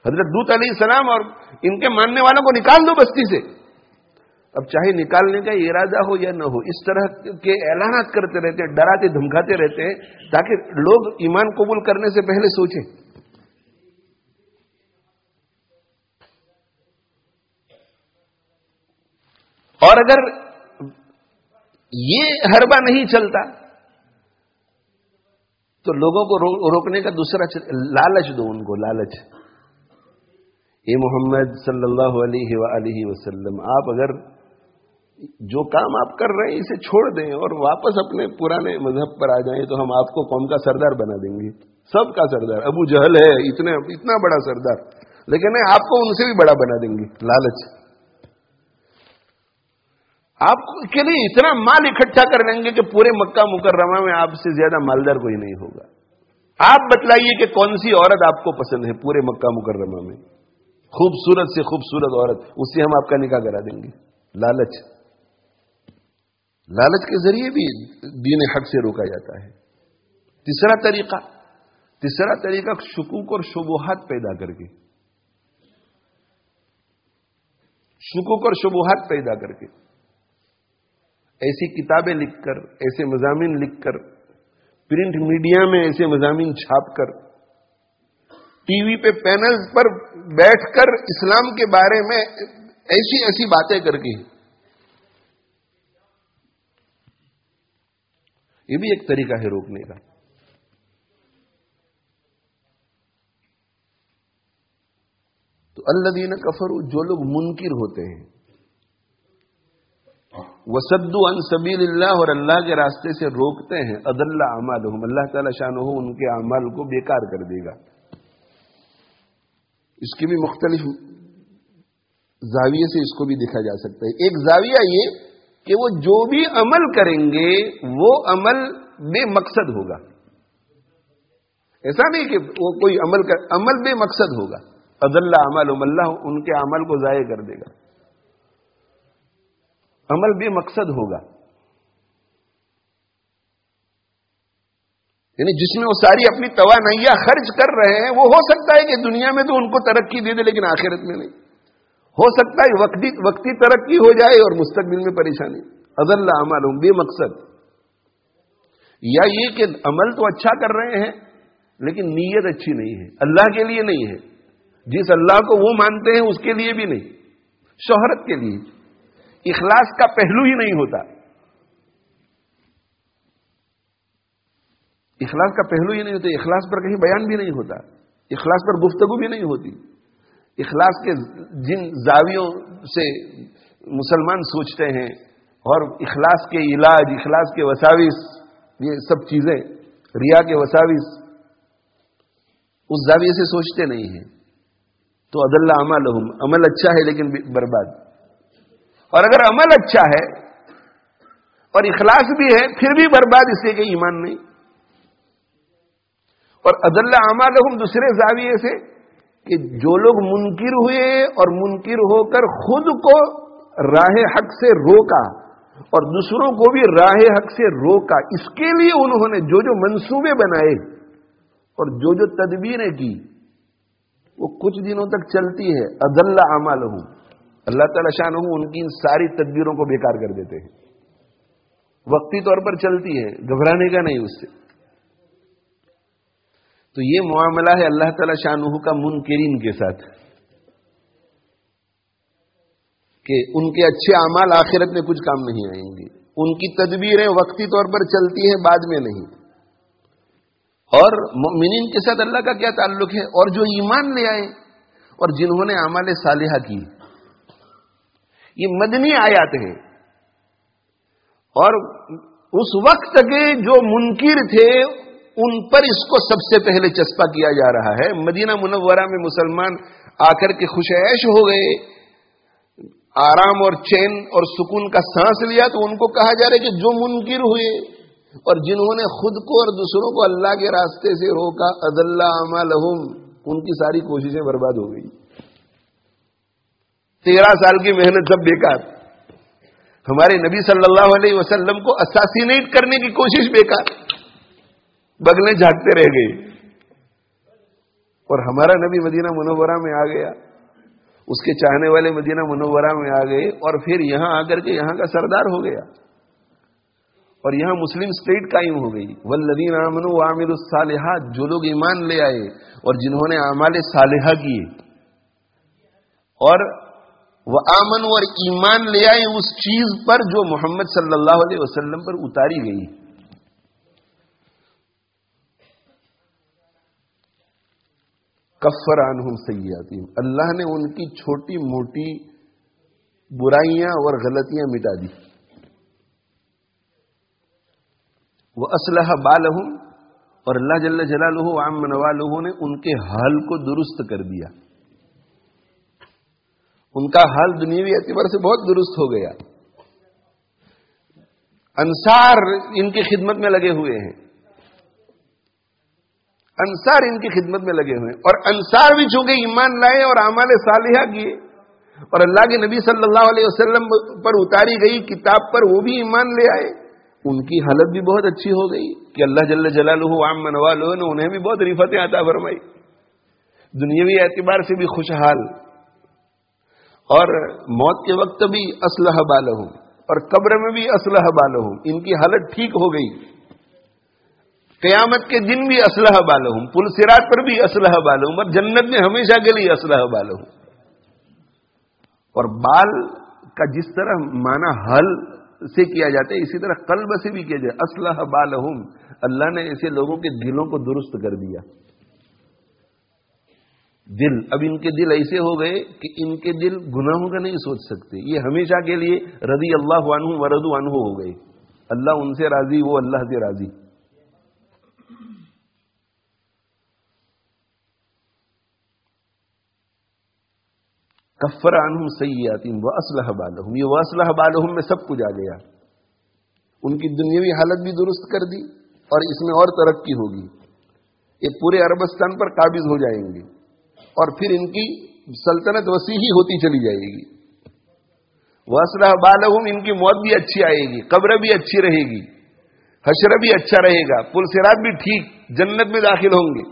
حضرت لوط علیہ السلام اور ان کے ماننے والوں کو نکال دو بستی سے۔ اب چاہے نکالنے کا ارادہ ہو یا نہ ہو، اس طرح کے اعلانات کرتے رہتے ہیں، ڈراتے دھمکاتے رہتے ہیں تاکہ لوگ ایمان قبول کرنے سے پہلے سوچیں۔ اور اگر یہ حربہ نہیں چلتا تو لوگوں کو روکنے کا دوسرا لالچ دو، ان کو لالچ، اے محمد صلی اللہ علیہ وآلہ وسلم آپ اگر جو کام آپ کر رہے ہیں اسے چھوڑ دیں اور واپس اپنے پرانے مذہب پر آ جائیں تو ہم آپ کو قوم کا سردار بنا دیں گے، سب کا سردار۔ ابو جہل ہے اتنا بڑا سردار، لیکن آپ کو ان سے بھی بڑا بنا دیں گے۔ لالچ، آپ کے لیے اتنا مال اکٹھا کر دیں گے کہ پورے مکہ مکرمہ میں آپ سے زیادہ مالدار کوئی نہیں ہوگا۔ آپ بتلائیے کہ کون سی عورت آپ کو پسند ہے پورے مکہ مکرمہ میں، خوبصورت سے خوبصورت عورت، اس سے ہم آپ کا نکاح کرا دیں گے۔ لالچ، لالچ کے ذریعے بھی دین حق سے روکا جاتا ہے۔ تیسرا طریقہ شکوک اور شبہات پیدا کر کے، شکوک اور شبہات پیدا کر کے، ایسی کتابیں لکھ کر، ایسے مضامین لکھ کر، پرنٹ میڈیا میں ایسے مضامین چھاپ کر، ٹی وی پہ پینلز پر بیٹھ کر اسلام کے بارے میں ایسی باتیں کر کے، یہ بھی ایک طریقہ ہے روکنے کا۔ تو الذین کفروا، جو لوگ منکر ہوتے ہیں، وصدوا عن سبیل اللہ، اور اللہ کے راستے سے روکتے ہیں، اضل اعمالهم، اللہ تعالی شانہ ان کے اعمال کو بیکار کر دے گا۔ اس کے بھی مختلف زاویے سے اس کو بھی دیکھا جا سکتا ہے۔ ایک زاویہ یہ کہ وہ جو بھی عمل کریں گے وہ عمل بے مقصد ہوگا. ایسا نہیں کہ وہ کوئی عمل بے مقصد ہوگا. اضل اعمالهم، اللہ ان کے عمل کو ضائع کر دے گا. عمل بے مقصد ہوگا، یعنی جس میں وہ ساری اپنی توانائیاں خرچ کر رہے ہیں، وہ ہو سکتا ہے کہ دنیا میں تو ان کو ترقی دے دے لیکن آخرت میں نہیں. ہو سکتا ہے وقتی ترقی ہو جائے اور مستقبل میں پریشانی. اضل اعمالهم، بے مقصد. یا یہ کہ عمل تو اچھا کر رہے ہیں لیکن نیت اچھی نہیں ہے، اللہ کے لیے نہیں ہے. جس اللہ کو وہ مانتے ہیں اس کے لیے بھی نہیں، شہرت کے لیے. اخلاص کا پہلو ہی نہیں ہوتا. اخلاص کا پہلو ہی نہیں ہوتا. اخلاص پر کہیں بیان بھی نہیں ہوتا، اخلاص پر گفتگو بھی نہیں ہوتی. اخلاص کے جن زاویوں سے مسلمان سوچتے ہیں اور اخلاص کے علاج، اخلاص کے وساوس، یہ سب چیزیں، ریا کے وساوس، اس زاویے سے سوچتے نہیں ہیں. تو اضل اعمالهم، عمل اچھا ہے لیکن برباد. اور اگر عمل اچھا ہے اور اخلاص بھی ہے پھر بھی برباد، اس لیے کہ ایمان نہیں. اور اضل اعمالهم دوسرے زاویے سے کہ جو لوگ منکر ہوئے اور منکر ہو کر خود کو راہ حق سے روکا اور دوسروں کو بھی راہ حق سے روکا، اس کے لیے انہوں نے جو منصوبے بنائے اور جو تدبیریں کی وہ کچھ دنوں تک چلتی ہے. اضل اعمالهم، اللہ تعالی شانہ ان کی ان ساری تدبیروں کو بیکار کر دیتے ہیں. وقتی طور پر چلتی ہے، گھبرانے کا نہیں اس سے. تو یہ معاملہ ہے اللہ تعالی شانہ کا منکرین کے ساتھ، کہ ان کے اچھے اعمال آخرت میں کچھ کام نہیں آئیں گے. ان کی تدبیریں وقتی طور پر چلتی ہیں، بعد میں نہیں. اور مومنین کے ساتھ اللہ کا کیا تعلق ہے؟ اور جو ایمان لے آئے اور جنہوں نے اعمال صالحہ کی. یہ مدنی آیات ہیں، اور اس وقت کے جو منکر تھے ان پر اس کو سب سے پہلے چسپا کیا جا رہا ہے. مدینہ منورہ میں مسلمان آ کر کے خوش عیش ہو گئے، آرام اور چین اور سکون کا سانس لیا، تو ان کو کہا جا رہا ہے کہ جو منکر ہوئے اور جنہوں نے خود کو اور دوسروں کو اللہ کے راستے سے روکا، اضل اعمالهم، ان کی ساری کوششیں برباد ہو گئی. 13 سال کی محنت سب بیکار. ہمارے نبی صلی اللہ علیہ وسلم کو اساسینیٹ کرنے کی کوشش بیکار، بغلیں جھانکتے رہ گئے. اور ہمارا نبی مدینہ منورہ میں آ گیا، اس کے چاہنے والے مدینہ منورہ میں آ گئے، اور پھر یہاں آ کر کے یہاں کا سردار ہو گیا، اور یہاں مسلم اسٹیٹ قائم ہو گئی. والذین آمنوا وعملوا الصالحات، جو لوگ ایمان لے آئے اور جنہوں نے اعمال صالحہ کیے، اور وہ آمنوا، اور ایمان لے آئے اس چیز پر جو محمد صلی اللہ علیہ وسلم پر اتاری گئی. کفر عنہم سیئاتہم، اللہ نے ان کی چھوٹی موٹی برائیاں اور غلطیاں مٹا دی. وَأَصْلَحَ بَالَهُمْ، اور اللہ جل جلالہ وعم نوالہ نے ان کے حال کو درست کر دیا. ان کا حال دنیاوی اعتبار سے بہت درست ہو گیا. انصار ان کی خدمت میں لگے ہوئے ہیں، انصار ان کی خدمت میں لگے ہوئے ہیں. اور انصار بھی چونکہ ایمان لائے اور اعمال صالحہ کیے اور اللہ کے نبی صلی اللہ علیہ وسلم پر اتاری گئی کتاب پر وہ بھی ایمان لے آئے، ان کی حالت بھی بہت اچھی ہو گئی کہ اللہ جل جلالہ وعم نوالہ نے انہیں بھی بہت رفعتیں عطا فرمائی. دنیاوی اعتبار سے بھی خوشحال، اور موت کے وقت بھی اصلح بالہم، اور قبر میں بھی اصلح بالہم، ان کی حالت ٹھیک ہو گئی. قیامت کے دن بھی اصلح بالہم، پل صراط پر بھی اصلح بالہم، اور جنت میں ہمیشہ کے لیے اصلح بالہم. اور بال کا جس طرح معنی حل سے کیا جاتا ہے، اسی طرح قلب سے بھی کیا جائے. اصلح بالہم، اللہ نے ایسے لوگوں کے دلوں کو درست کر دیا. دل، اب ان کے دل ایسے ہو گئے کہ ان کے دل گناہوں کا نہیں سوچ سکتے. یہ ہمیشہ کے لیے رضی اللہ عنہ ورضوا عنہ ہو گئے. اللہ ان سے راضی، وہ اللہ سے راضی. کفر عنہم سیئاتہم واصلح بالہم، یہ واصلح بالہم میں سب کچھ آ گیا. ان کی دنیاوی حالت بھی درست کر دی اور اس میں اور ترقی ہوگی. یہ پورے عربستان پر قابض ہو جائیں گے اور پھر ان کی سلطنت وسیع ہی ہوتی چلی جائے گی. واصلح بالہم، ان کی موت بھی اچھی آئے گی، قبر بھی اچھی رہے گی، حشر بھی اچھا رہے گا، پل صراط بھی ٹھیک، جنت میں داخل ہوں گے.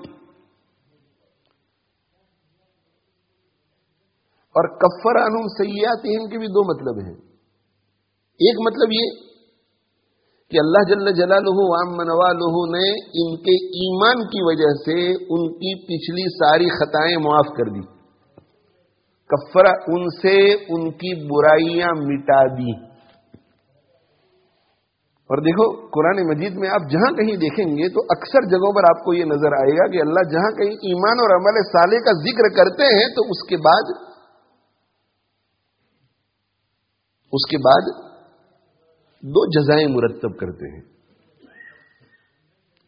اور کفر عنہم سیئاتہم کے بھی دو مطلب ہیں. ایک مطلب یہ کہ اللہ جل جلالہ وعم نوالہ نے ان کے ایمان کی وجہ سے ان کی پچھلی ساری خطائیں معاف کر دی. کفر، ان سے ان کی برائیاں مٹا دی. اور دیکھو قرآن مجید میں آپ جہاں کہیں دیکھیں گے تو اکثر جگہوں پر آپ کو یہ نظر آئے گا کہ اللہ جہاں کہیں ایمان اور عمل صالح کا ذکر کرتے ہیں تو اس کے بعد دو جزائیں مرتب کرتے ہیں.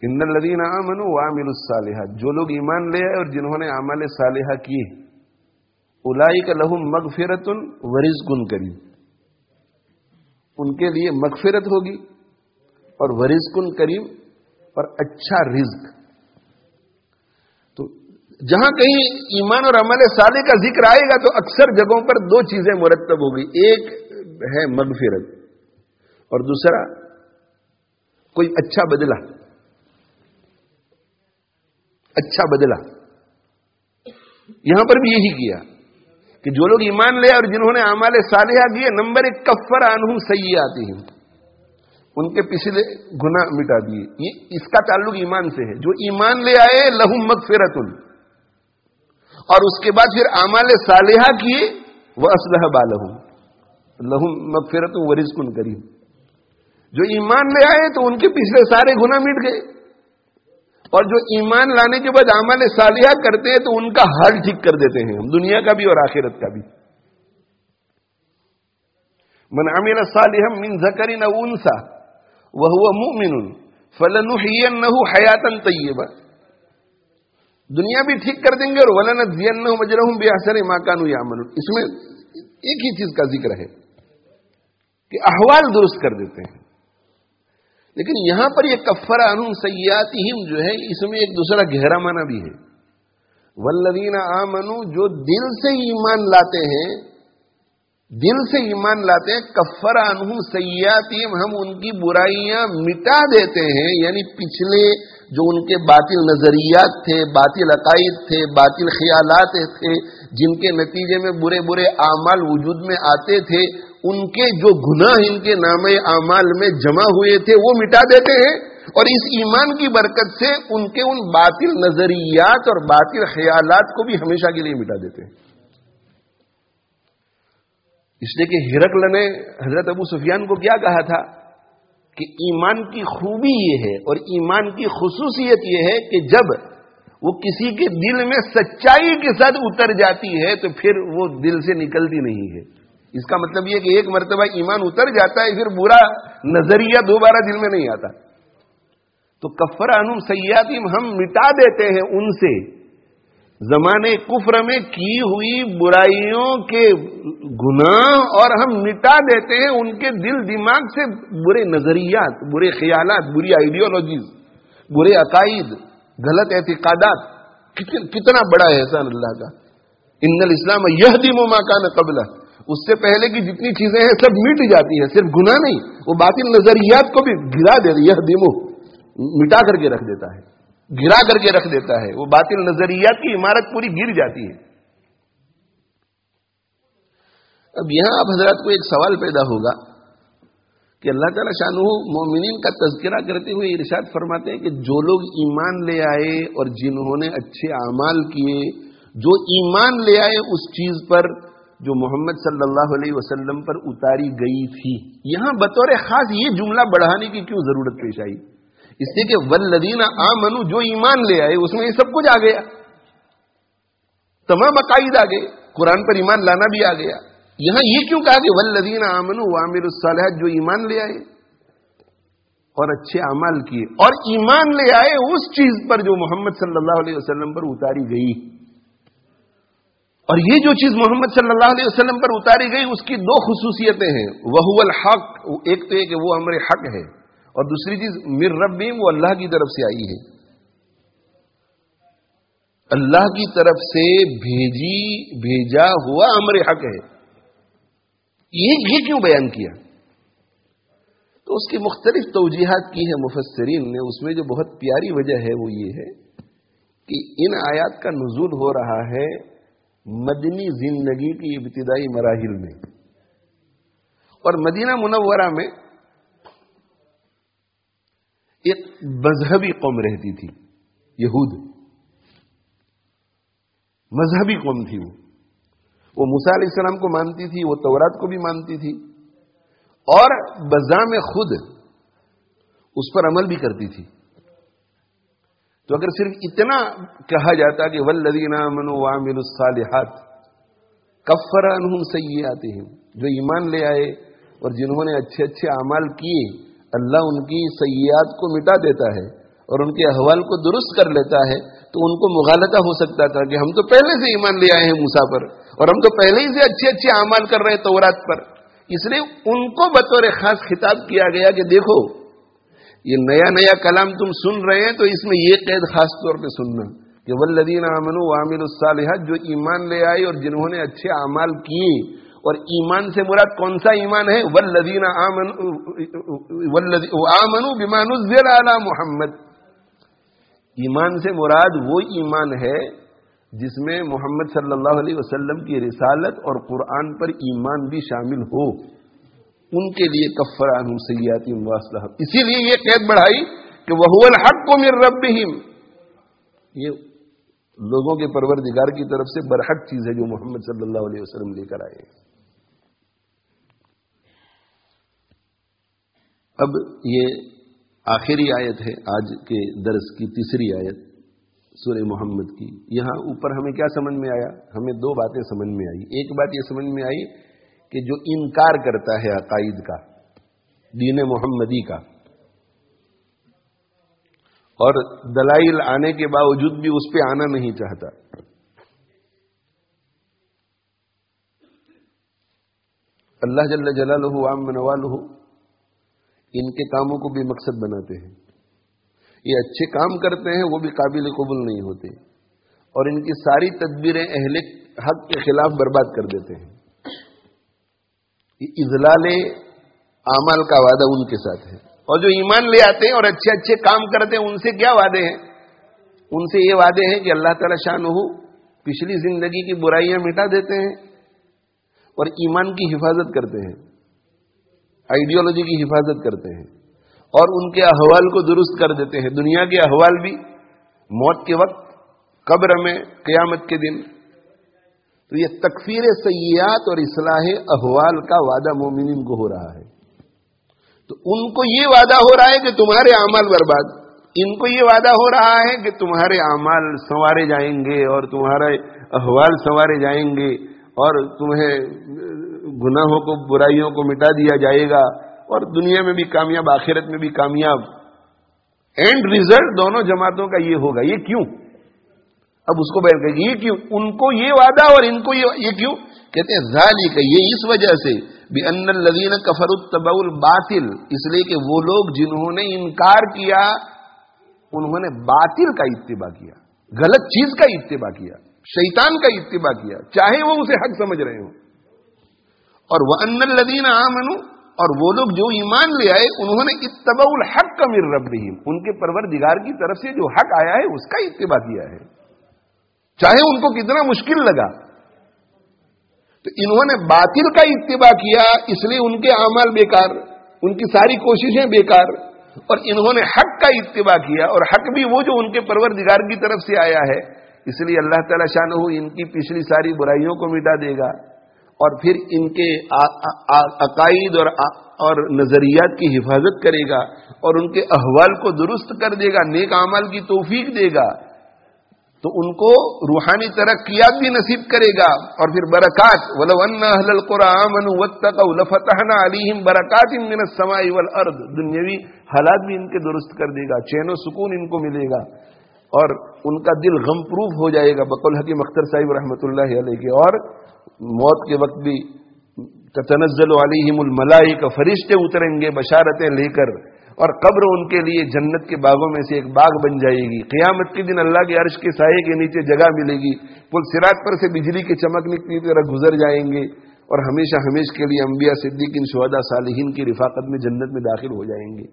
ان الذین آمنوا وعملوا الصالحات، جو لوگ ایمان لے آئے اور جنہوں نے اعمال صالحہ کیے، اولئک لہم مغفرۃ ورزق کریم، ان کے لیے مغفرت ہوگی اور ورزق کریم اور اچھا رزق. تو جہاں کہیں ایمان اور عمل صالح کا ذکر آئے گا تو اکثر جگہوں پر دو چیزیں مرتب ہوگی. ایک ہے مغفرت اور دوسرا کوئی اچھا بدلہ. اچھا بدلہ یہاں پر بھی یہی کیا کہ جو لوگ ایمان لے اور جنہوں نے اعمال صالحہ کیے، نمبر 1 کفر عنہم سیئاتہم، ان کے پچھلے گناہ مٹا دیے. یہ اس کا تعلق ایمان سے ہے. جو ایمان لے آئے لہم مغفرۃ، اور اس کے بعد پھر اعمال صالحہ کیے، واصلح بالہم لہم مغفرۃ ورزق کریم. جو ایمان لے آئے تو ان کے پچھلے سارے گناہ مٹ گئے، اور جو ایمان لانے کے بعد اعمال صالحہ کرتے ہیں تو ان کا حال ٹھیک کر دیتے ہیں ہم، دنیا کا بھی اور آخرت کا بھی. من عمل صالحا من ذکر او انثى وهو مؤمن فلنحيينه حیاتا طیبہ، دنیا بھی ٹھیک کر دیں گے اور ولنجزینہم اجرہم باحسن ما كانوا يعملون. اس میں ایک ہی چیز کا ذکر ہے کہ احوال درست کر دیتے ہیں. لیکن یہاں پر یہ کفر عنہم سیئاتہم جو ہے، اس میں ایک دوسرا گہرا معنی بھی ہے. والذین آمنوا، جو دل سے ایمان لاتے ہیں، دل سے ایمان لاتے ہیں، کفر عنہم سیئاتہم، ہم ان کی برائیاں مٹا دیتے ہیں. یعنی پچھلے جو ان کے باطل نظریات تھے، باطل عقائد تھے، باطل خیالات تھے، جن کے نتیجے میں برے برے اعمال وجود میں آتے تھے، ان کے جو گناہ ان کے نامے اعمال میں جمع ہوئے تھے وہ مٹا دیتے ہیں. اور اس ایمان کی برکت سے ان کے ان باطل نظریات اور باطل خیالات کو بھی ہمیشہ کے لیے مٹا دیتے ہیں. اس لیے کہ ہرقل نے حضرت ابو سفیان کو کیا کہا تھا کہ ایمان کی خوبی یہ ہے اور ایمان کی خصوصیت یہ ہے کہ جب وہ کسی کے دل میں سچائی کے ساتھ اتر جاتی ہے تو پھر وہ دل سے نکلتی نہیں ہے. اس کا مطلب یہ کہ ایک مرتبہ ایمان اتر جاتا ہے پھر برا نظریہ دوبارہ دل میں نہیں آتا. تو کفر عنہم سیئاتہم، ہم مٹا دیتے ہیں ان سے زمانے کفر میں کی ہوئی برائیوں کے گناہ، اور ہم مٹا دیتے ہیں ان کے دل دماغ سے برے نظریات، برے خیالات، بری آئیڈیالوجیز، برے عقائد، غلط اعتقادات. کتنا بڑا احسان اللہ کا. ان الاسلام یہدم ما کان قبلہ، اس سے پہلے کی جتنی چیزیں ہیں سب مٹ جاتی ہیں. صرف گناہ نہیں، وہ باطل نظریات کو بھی گرا دیتا، یہدم، مٹا کر کے رکھ دیتا ہے، گرا کر کے رکھ دیتا ہے. وہ باطل نظریات کی عمارت پوری گر جاتی ہے. اب یہاں آپ حضرات کو ایک سوال پیدا ہوگا کہ اللہ تعالیٰ شانہ مومنین کا تذکرہ کرتے ہوئے ارشاد فرماتے ہیں کہ جو لوگ ایمان لے آئے اور جنہوں نے اچھے اعمال کیے، جو ایمان لے آئے اس چیز پر جو محمد صلی اللہ علیہ وسلم پر اتاری گئی تھی. یہاں بطور خاص یہ جملہ بڑھانے کی کیوں ضرورت پیش آئی؟ اس لیے کہ والذین آمنوا، جو ایمان لے آئے، اس میں یہ سب کچھ آ گیا، تمام عقائد آ گئے، قرآن پر ایمان لانا بھی آ گیا. یہاں یہ کیوں کہا کہ والذین آمنوا وعملوا الصالحات، جو ایمان لے آئے اور اچھے اعمال کیے، اور ایمان لے آئے اس چیز پر جو محمد صلی اللہ علیہ وسلم پر اتاری گئی. اور یہ جو چیز محمد صلی اللہ علیہ وسلم پر اتاری گئی اس کی دو خصوصیتیں ہیں، وہو الحق، ایک تو یہ کہ وہ امر حق ہے، اور دوسری چیز من ربہم، وہ اللہ کی طرف سے آئی ہے، اللہ کی طرف سے بھیجا ہوا امر حق ہے۔ یہ کیوں بیان کیا؟ تو اس کی مختلف توجیحات کی ہے مفسرین نے، اس میں جو بہت پیاری وجہ ہے وہ یہ ہے کہ ان آیات کا نزول ہو رہا ہے مدنی زندگی کی ابتدائی مراحل میں، اور مدینہ منورہ میں ایک مذہبی قوم رہتی تھی، یہود، مذہبی قوم تھی۔ وہ موسیٰ علیہ السلام کو مانتی تھی، وہ تورات کو بھی مانتی تھی، اور بذام خود اس پر عمل بھی کرتی تھی۔ تو اگر صرف اتنا کہا جاتا کہ والذین آمنوا وعملوا الصالحات کفر عنہم سیئاتہم، جو ایمان لے آئے اور جنہوں نے اچھے اچھے اعمال کیے، اللہ ان کی سیئات کو مٹا دیتا ہے اور ان کے احوال کو درست کر لیتا ہے۔ تو ان کو مغالطہ ہو سکتا تھا کہ ہم تو پہلے سے ایمان لے آئے ہیں موسیٰ پر، اور ہم تو پہلے ہی سے اچھے اچھے اعمال کر رہے ہیں تورات پر، اس لیے ان کو بطور خاص خطاب کیا گیا کہ دیکھو یہ نیا کلام تم سن رہے ہیں، تو اس میں یہ قید خاص طور پہ سننا کہ والذین آمنوا وعملوا الصالحات، جو ایمان لے آئے اور جنہوں نے اچھے اعمال کیے، اور ایمان سے مراد کون سا ایمان ہے؟ والذین آمنوا بما نزل علی محمد، ایمان سے مراد وہ ایمان ہے جس میں محمد صلی اللہ علیہ وسلم کی رسالت اور قرآن پر ایمان بھی شامل ہو، ان کے لیے کفر عنہم سیئاتہم واصلح۔ اسی لیے یہ قید بڑھائی کہ وہو الحق من ربہم، یہ لوگوں کے پروردگار کی طرف سے برحق چیز ہے جو محمد صلی اللہ علیہ وسلم لے کر آئے۔ اب یہ آخری آیت ہے آج کے درس کی، تیسری آیت سورہ محمد کی۔ یہاں اوپر ہمیں کیا سمجھ میں آیا؟ ہمیں دو باتیں سمجھ میں آئی۔ ایک بات یہ سمجھ میں آئی کہ جو انکار کرتا ہے عقائد کا، دین محمدی کا، اور دلائل آنے کے باوجود بھی اس پہ آنا نہیں چاہتا، اللہ جل جلالہ وعم نوالہ ان کے کاموں کو بھی مقصد بناتے ہیں۔ یہ اچھے کام کرتے ہیں وہ بھی قابل قبول نہیں ہوتے، اور ان کی ساری تدبیریں اہل حق کے خلاف برباد کر دیتے ہیں۔ یہ اذلال اعمال کا وعدہ ان کے ساتھ ہے، اور جو ایمان لے آتے ہیں اور اچھے اچھے کام کرتے ہیں ان سے کیا وعدے ہیں؟ ان سے یہ وعدے ہیں کہ اللہ تعالی شانہ پچھلی زندگی کی برائیاں مٹا دیتے ہیں اور ایمان کی حفاظت کرتے ہیں، آئیڈیالوجی کی حفاظت کرتے ہیں، اور ان کے احوال کو درست کر دیتے ہیں، دنیا کے احوال بھی، موت کے وقت، قبر میں، قیامت کے دن۔ تو یہ تکفیر سیئات اور اصلاح احوال کا وعدہ مومنین کو ہو رہا ہے۔ تو ان کو یہ وعدہ ہو رہا ہے کہ تمہارے اعمال برباد، ان کو یہ وعدہ ہو رہا ہے کہ تمہارے اعمال سنوارے جائیں گے اور تمہارے احوال سنوارے جائیں گے، اور تمہیں گناہوں کو، برائیوں کو مٹا دیا جائے گا، اور دنیا میں بھی کامیاب، آخرت میں بھی کامیاب۔ اینڈ ریزلٹ دونوں جماعتوں کا یہ ہوگا۔ یہ کیوں؟ اب اس کو بیان کریں، یہ کیوں ان کو یہ وعدہ اور ان کو یہ کیوں؟ کہتے ہیں ذالک، یہ اس وجہ سے، بأن الذین کفروا اتبعوا الباطل، اس لیے کہ وہ لوگ جنہوں نے انکار کیا انہوں نے باطل کا اتباع کیا، غلط چیز کا اتباع کیا، شیطان کا اتباع کیا، چاہے وہ اسے حق سمجھ رہے ہوں۔ اور وَأَنَّ الَّذِينَ آمَنُوا، اور وہ لوگ جو ایمان لے آئے انہوں نے اتبعوا الحق من ربہم، ان کے پروردگار کی طرف سے جو حق آیا ہے اس کا اتباع کیا ہے، چاہے ان کو کتنا مشکل لگا۔ تو انہوں نے باطل کا اتباع کیا، اس لیے ان کے اعمال بیکار، ان کی ساری کوششیں بیکار، اور انہوں نے حق کا اتباع کیا، اور حق بھی وہ جو ان کے پروردگار کی طرف سے آیا ہے، اس لیے اللہ تعالی شانہ ان کی پچھلی ساری برائیوں کو مٹا دے گا، اور پھر ان کے عقائد اور نظریات کی حفاظت کرے گا، اور ان کے احوال کو درست کر دے گا، نیک اعمال کی توفیق دے گا، تو ان کو روحانی ترقیات بھی نصیب کرے گا، اور پھر برکات، وَلَوْ أَنَّ أَهْلَ الْقُرَىٰ آمَنُوا وَاتَّقَوْا لَفَتَحْنَا عَلَيْهِمْ بَرَكَاتٍ مِّنَ السَّمَاءِ وَالْأَرْضِ، دنیاوی حالات بھی ان کے درست کر دے گا، چین و سکون ان کو ملے گا، اور ان کا دل غم پروف ہو جائے گا بقول حکیم اختر صاحب رحمۃ اللہ علیہ کے. اور موت کے وقت بھی تتنزل علیہم الملائکہ، فرشتے اتریں گے بشارتیں لے کر، اور قبر ان کے لیے جنت کے باغوں میں سے ایک باغ بن جائے گی. قیامت کے دن اللہ کے عرش کے سائے کے نیچے جگہ ملے گی. پل صراط پر سے بجلی کے چمکنے کی طرح گزر جائیں گے، اور ہمیشہ ہمیشہ کے لیے انبیاء، صدیقین، شہداء، صالحین کی رفاقت میں جنت میں داخل ہو جائیں گے.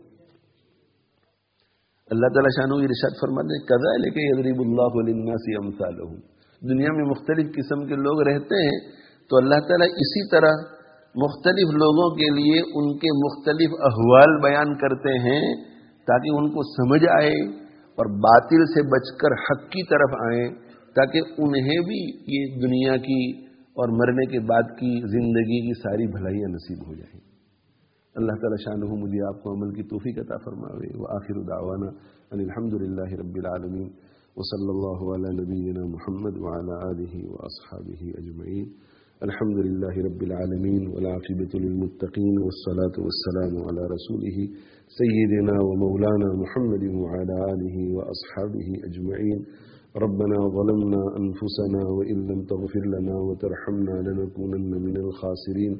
اللہ تعالیٰ شانہ ارشاد فرماتے ہیں کذالک یضرب اللہ للناس امثالهم. دنیا میں مختلف قسم کے لوگ رہتے ہیں، تو اللہ تعالیٰ اسی طرح مختلف لوگوں کے لیے ان کے مختلف احوال بیان کرتے ہیں تاکہ ان کو سمجھ آئے اور باطل سے بچ کر حق کی طرف آئیں، تاکہ انہیں بھی یہ دنیا کی اور مرنے کے بعد کی زندگی کی ساری بھلائیاں نصیب ہو جائیں. اللہ تعالیٰ شانہ مجھے آپ کو عمل کی توفیق عطا فرماوے. وآخر دعوانا ان الحمدللہ رب العالمین وصلی اللہ علی نبینا محمد وعلی آلہ واصحابہ اجمعین. الحمد للہ رب العالمین والعاقبۃ للمتقین والصلاة والسلام علی رسولہ سیدنا ومولانا محمد وعلی آلہ واصحابہ اجمعین. ربنا ظلمنا انفسنا وان لم تغفر لنا وترحمنا لنكونن من الخاسرین.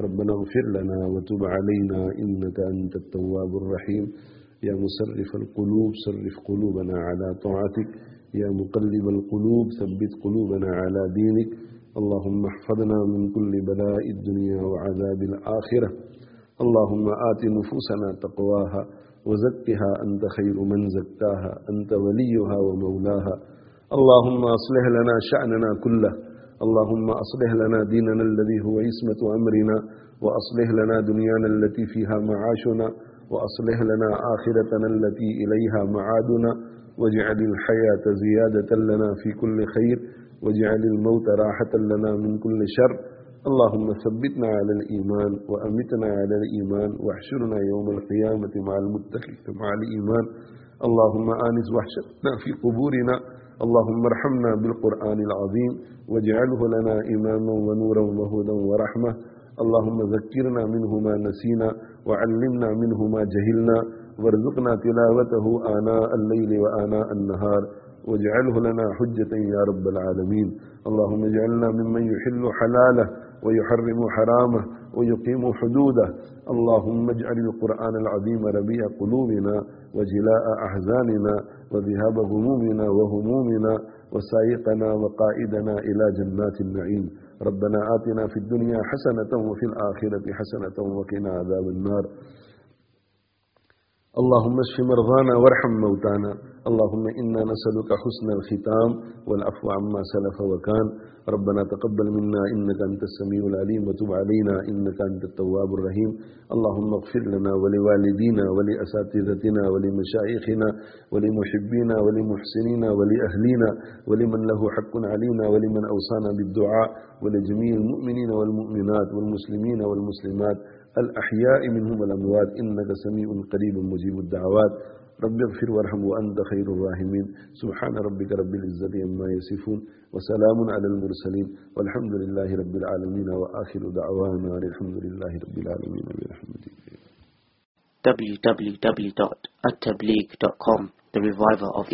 ربنا اغفر لنا وتب علينا انك انت التواب الرحيم. يا مصرف القلوب صرف قلوبنا على طاعتك. يا مقلب القلوب ثبت قلوبنا على دينك. اللهم احفظنا من كل بلاء الدنيا وعذاب الآخرة. اللهم آت نفوسنا تقواها وزكها أنت خير من زكاها أنت وليها ومولاها. اللهم أصلح لنا شأننا كله. اللهم أصلح لنا ديننا الذي هو عصمة أمرنا، وأصلح لنا دنيانا التي فيها معاشنا، وأصلح لنا آخرتنا التي إليها معادنا، واجعل الحياة زيادة لنا في كل خير، واجعل الموت راحة لنا من كل شر. اللهم ثبتنا على الإيمان وأمتنا على الإيمان، واحشرنا يوم القيامة مع المتقين مع الإيمان. اللهم آنس وحشتنا في قبورنا. اللهم ارحمنا بالقرآن العظيم واجعله لنا إماما ونورا وهدى ورحمة. اللهم ذكرنا منه ما نسينا وعلمنا منه ما جهلنا، وارزقنا تلاوته آناء الليل وآناء النهار، واجعله لنا حجة يا رب العالمين. اللهم اجعلنا ممن يحل حلاله ويحرم حرامه ويقيم حدوده. اللهم اجعل القرآن العظيم ربيع قلوبنا وجلاء أحزاننا وذهاب غمومنا وهمومنا وسائقنا وقائدنا إلى جنات النعيم. ربنا آتنا في الدنيا حسنة وفي الآخرة حسنة وقنا عذاب النار. اللهم اشف مرضانا وارحم موتانا. اللهم إنا نسألك حسن الختام والعفو عما سلف وكان. ربنا تقبل منا إنك أنت السميع العليم وتب علينا إنك أنت التواب الرحيم. اللهم اغفر لنا ولوالدينا ولأساتذتنا ولمشايخنا ولمحبينا ولمحسنينا ولأهلينا ولمن له حق علينا ولمن أوصانا بالدعاء ولجميع المؤمنين والمؤمنات والمسلمين والمسلمات الأحياء منهم والأموات إنك سميع قريب مجيب الدعوات. رب اغفر وارحم وأنت خير الراحمين. سبحان ربك رب العزة عما يصفون وسلام على المرسلين والحمد لله رب العالمين. وآخر دعوانا الحمد لله رب العالمين برحمته. www.attableek.com, the reviver of